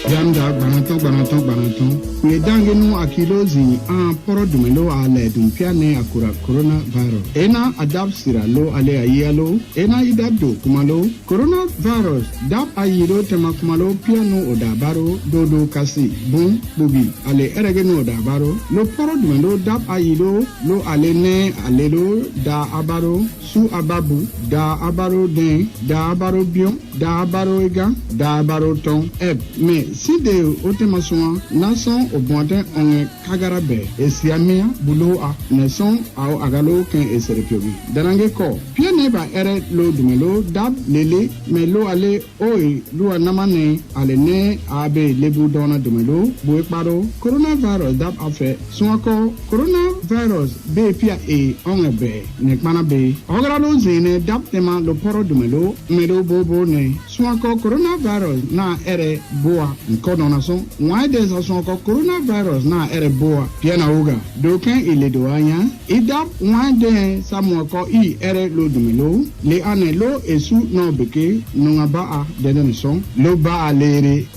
Yanda gbanaton we dangenu akilozi poro dumelo ale dumpiane akura coronavirus ena adap siralo ale ayalo ena idado kumalo coronavirus dap ayiro tema kumalo piano odabaro dodo kasi bun bubi ale eregeno odabaro lo poro dumelo dap ayiro lo ale ne alelo da abaro su ababu da abaro den da abaro bion da abaro ega da abaro ton me si de otemaswa nason obonten onge kagarabe esiamia bulo a nason ao agalo ken eserepiobi darange ko piane ba ere lo dumelo dab lele melo ale oi lo anamane ale ne abe lebu dona dumelo bo paro coronavirus dab afe sunako coronavirus be pia onge be ne kpana be ogara zene dab tema lo poro dumelo melo bobo ne sunako coronavirus na ere boa nkono na so why there's a son coronavirus na ere boa piana uga doken ile do anya idap why de samuako ere lo dumelo le anelo esu no beke no aba a de ne so lo ba alere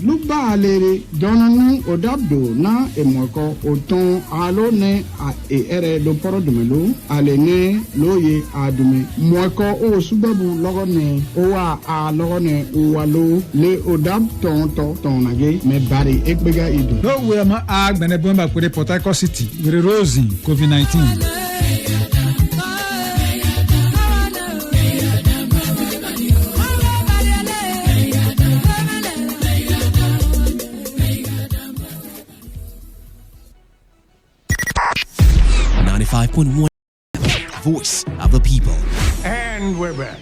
donanu odabdo na emoko oton alo ne ere lo poro dumelo ale ne loye adume moko o subabu logo ne o a logo ne o walo le odab ton nage me bari ekbega ido no we ma agbene bomba kure Port Harcourt City with Rosie COVID-19 95.1 Voice of the People. And we're back.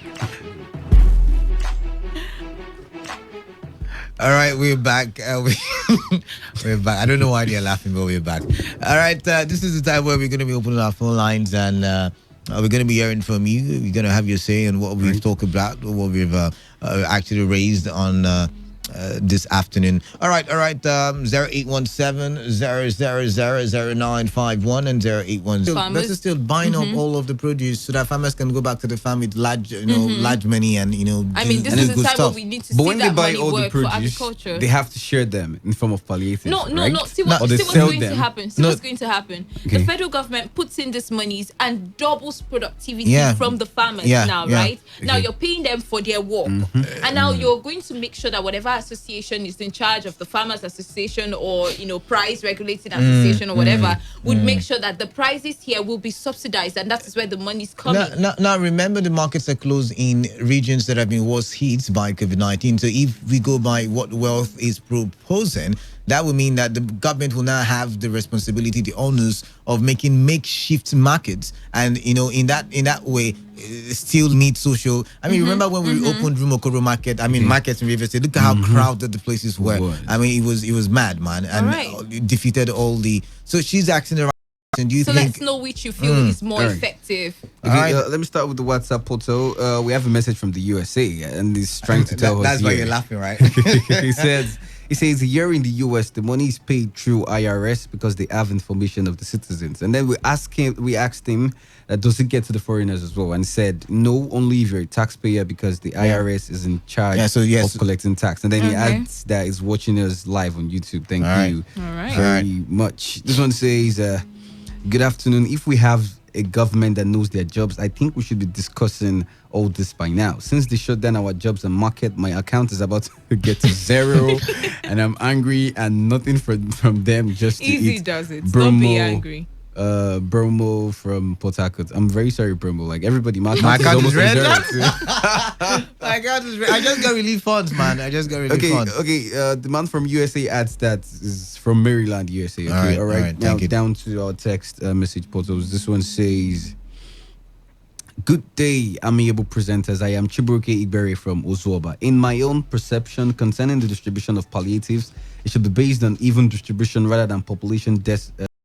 All right, we're back. We're back. I don't know why they're laughing, but we're back. All right, this is the time where we're going to be opening our phone lines and we're going to be hearing from you. We're going to have your say on what we've talked about, what we've actually raised on this afternoon. All right. 0817-000-0951 and 0810. Let's still buying up all of the produce so that farmers can go back to the farm with large, large money and I mean, this is the time where we need to see that money work for agriculture. They have to share them in form of palliatives. No. See what's going to happen. What's going to happen. The federal government puts in this monies and doubles productivity from the farmers right? Okay. Now you're paying them for their work. And now you're going to make sure that whatever association is in charge of the farmers association or price regulating association or whatever would make sure that the prices here will be subsidized, and that is where the money is coming. Now remember, the markets are closed in regions that have been worst hit by COVID-19. So if we go by what Wealth is proposing, that would mean that the government will now have the responsibility, the onus of making makeshift markets, and in that way still meet social. I mean, remember when we opened Rumokoro Market? I mean, markets in River State. Look at how crowded the places were. I mean, it was mad, man, and it defeated all the. So she's asking around. Do you think? Let's know which you feel is more effective. Okay, let me start with the WhatsApp portal. We have a message from the USA, and he's trying to tell us. That's why you're laughing, right? He says here in the US, the money is paid through IRS because they have information of the citizens. And then we asked him, does it get to the foreigners as well? And said, no, only if you're a taxpayer because the IRS is in charge of collecting tax. And then he adds that he's watching us live on YouTube. Thank you very much. This one says, good afternoon. If we have a government that knows their jobs, I think we should be discussing all this by now. Since they shut down our jobs and market, my account is about to get to zero, and I'm angry and nothing from them just to Easy eat. does it. Don't be Bromo, angry. Bromo from Port Harcourt. I'm very sorry, Bromo. Like everybody, my account account is is almost red. on zero. My account is red. I just got relief funds, man. I just got relief funds. Okay. The man from USA adds that is from Maryland, USA. Okay, all right. Now down to our text message portals. This one says, "Good day, amiable presenters. I am Chibuke Ibere from Ozoba. In my own perception concerning the distribution of palliatives, it should be based on even distribution rather than population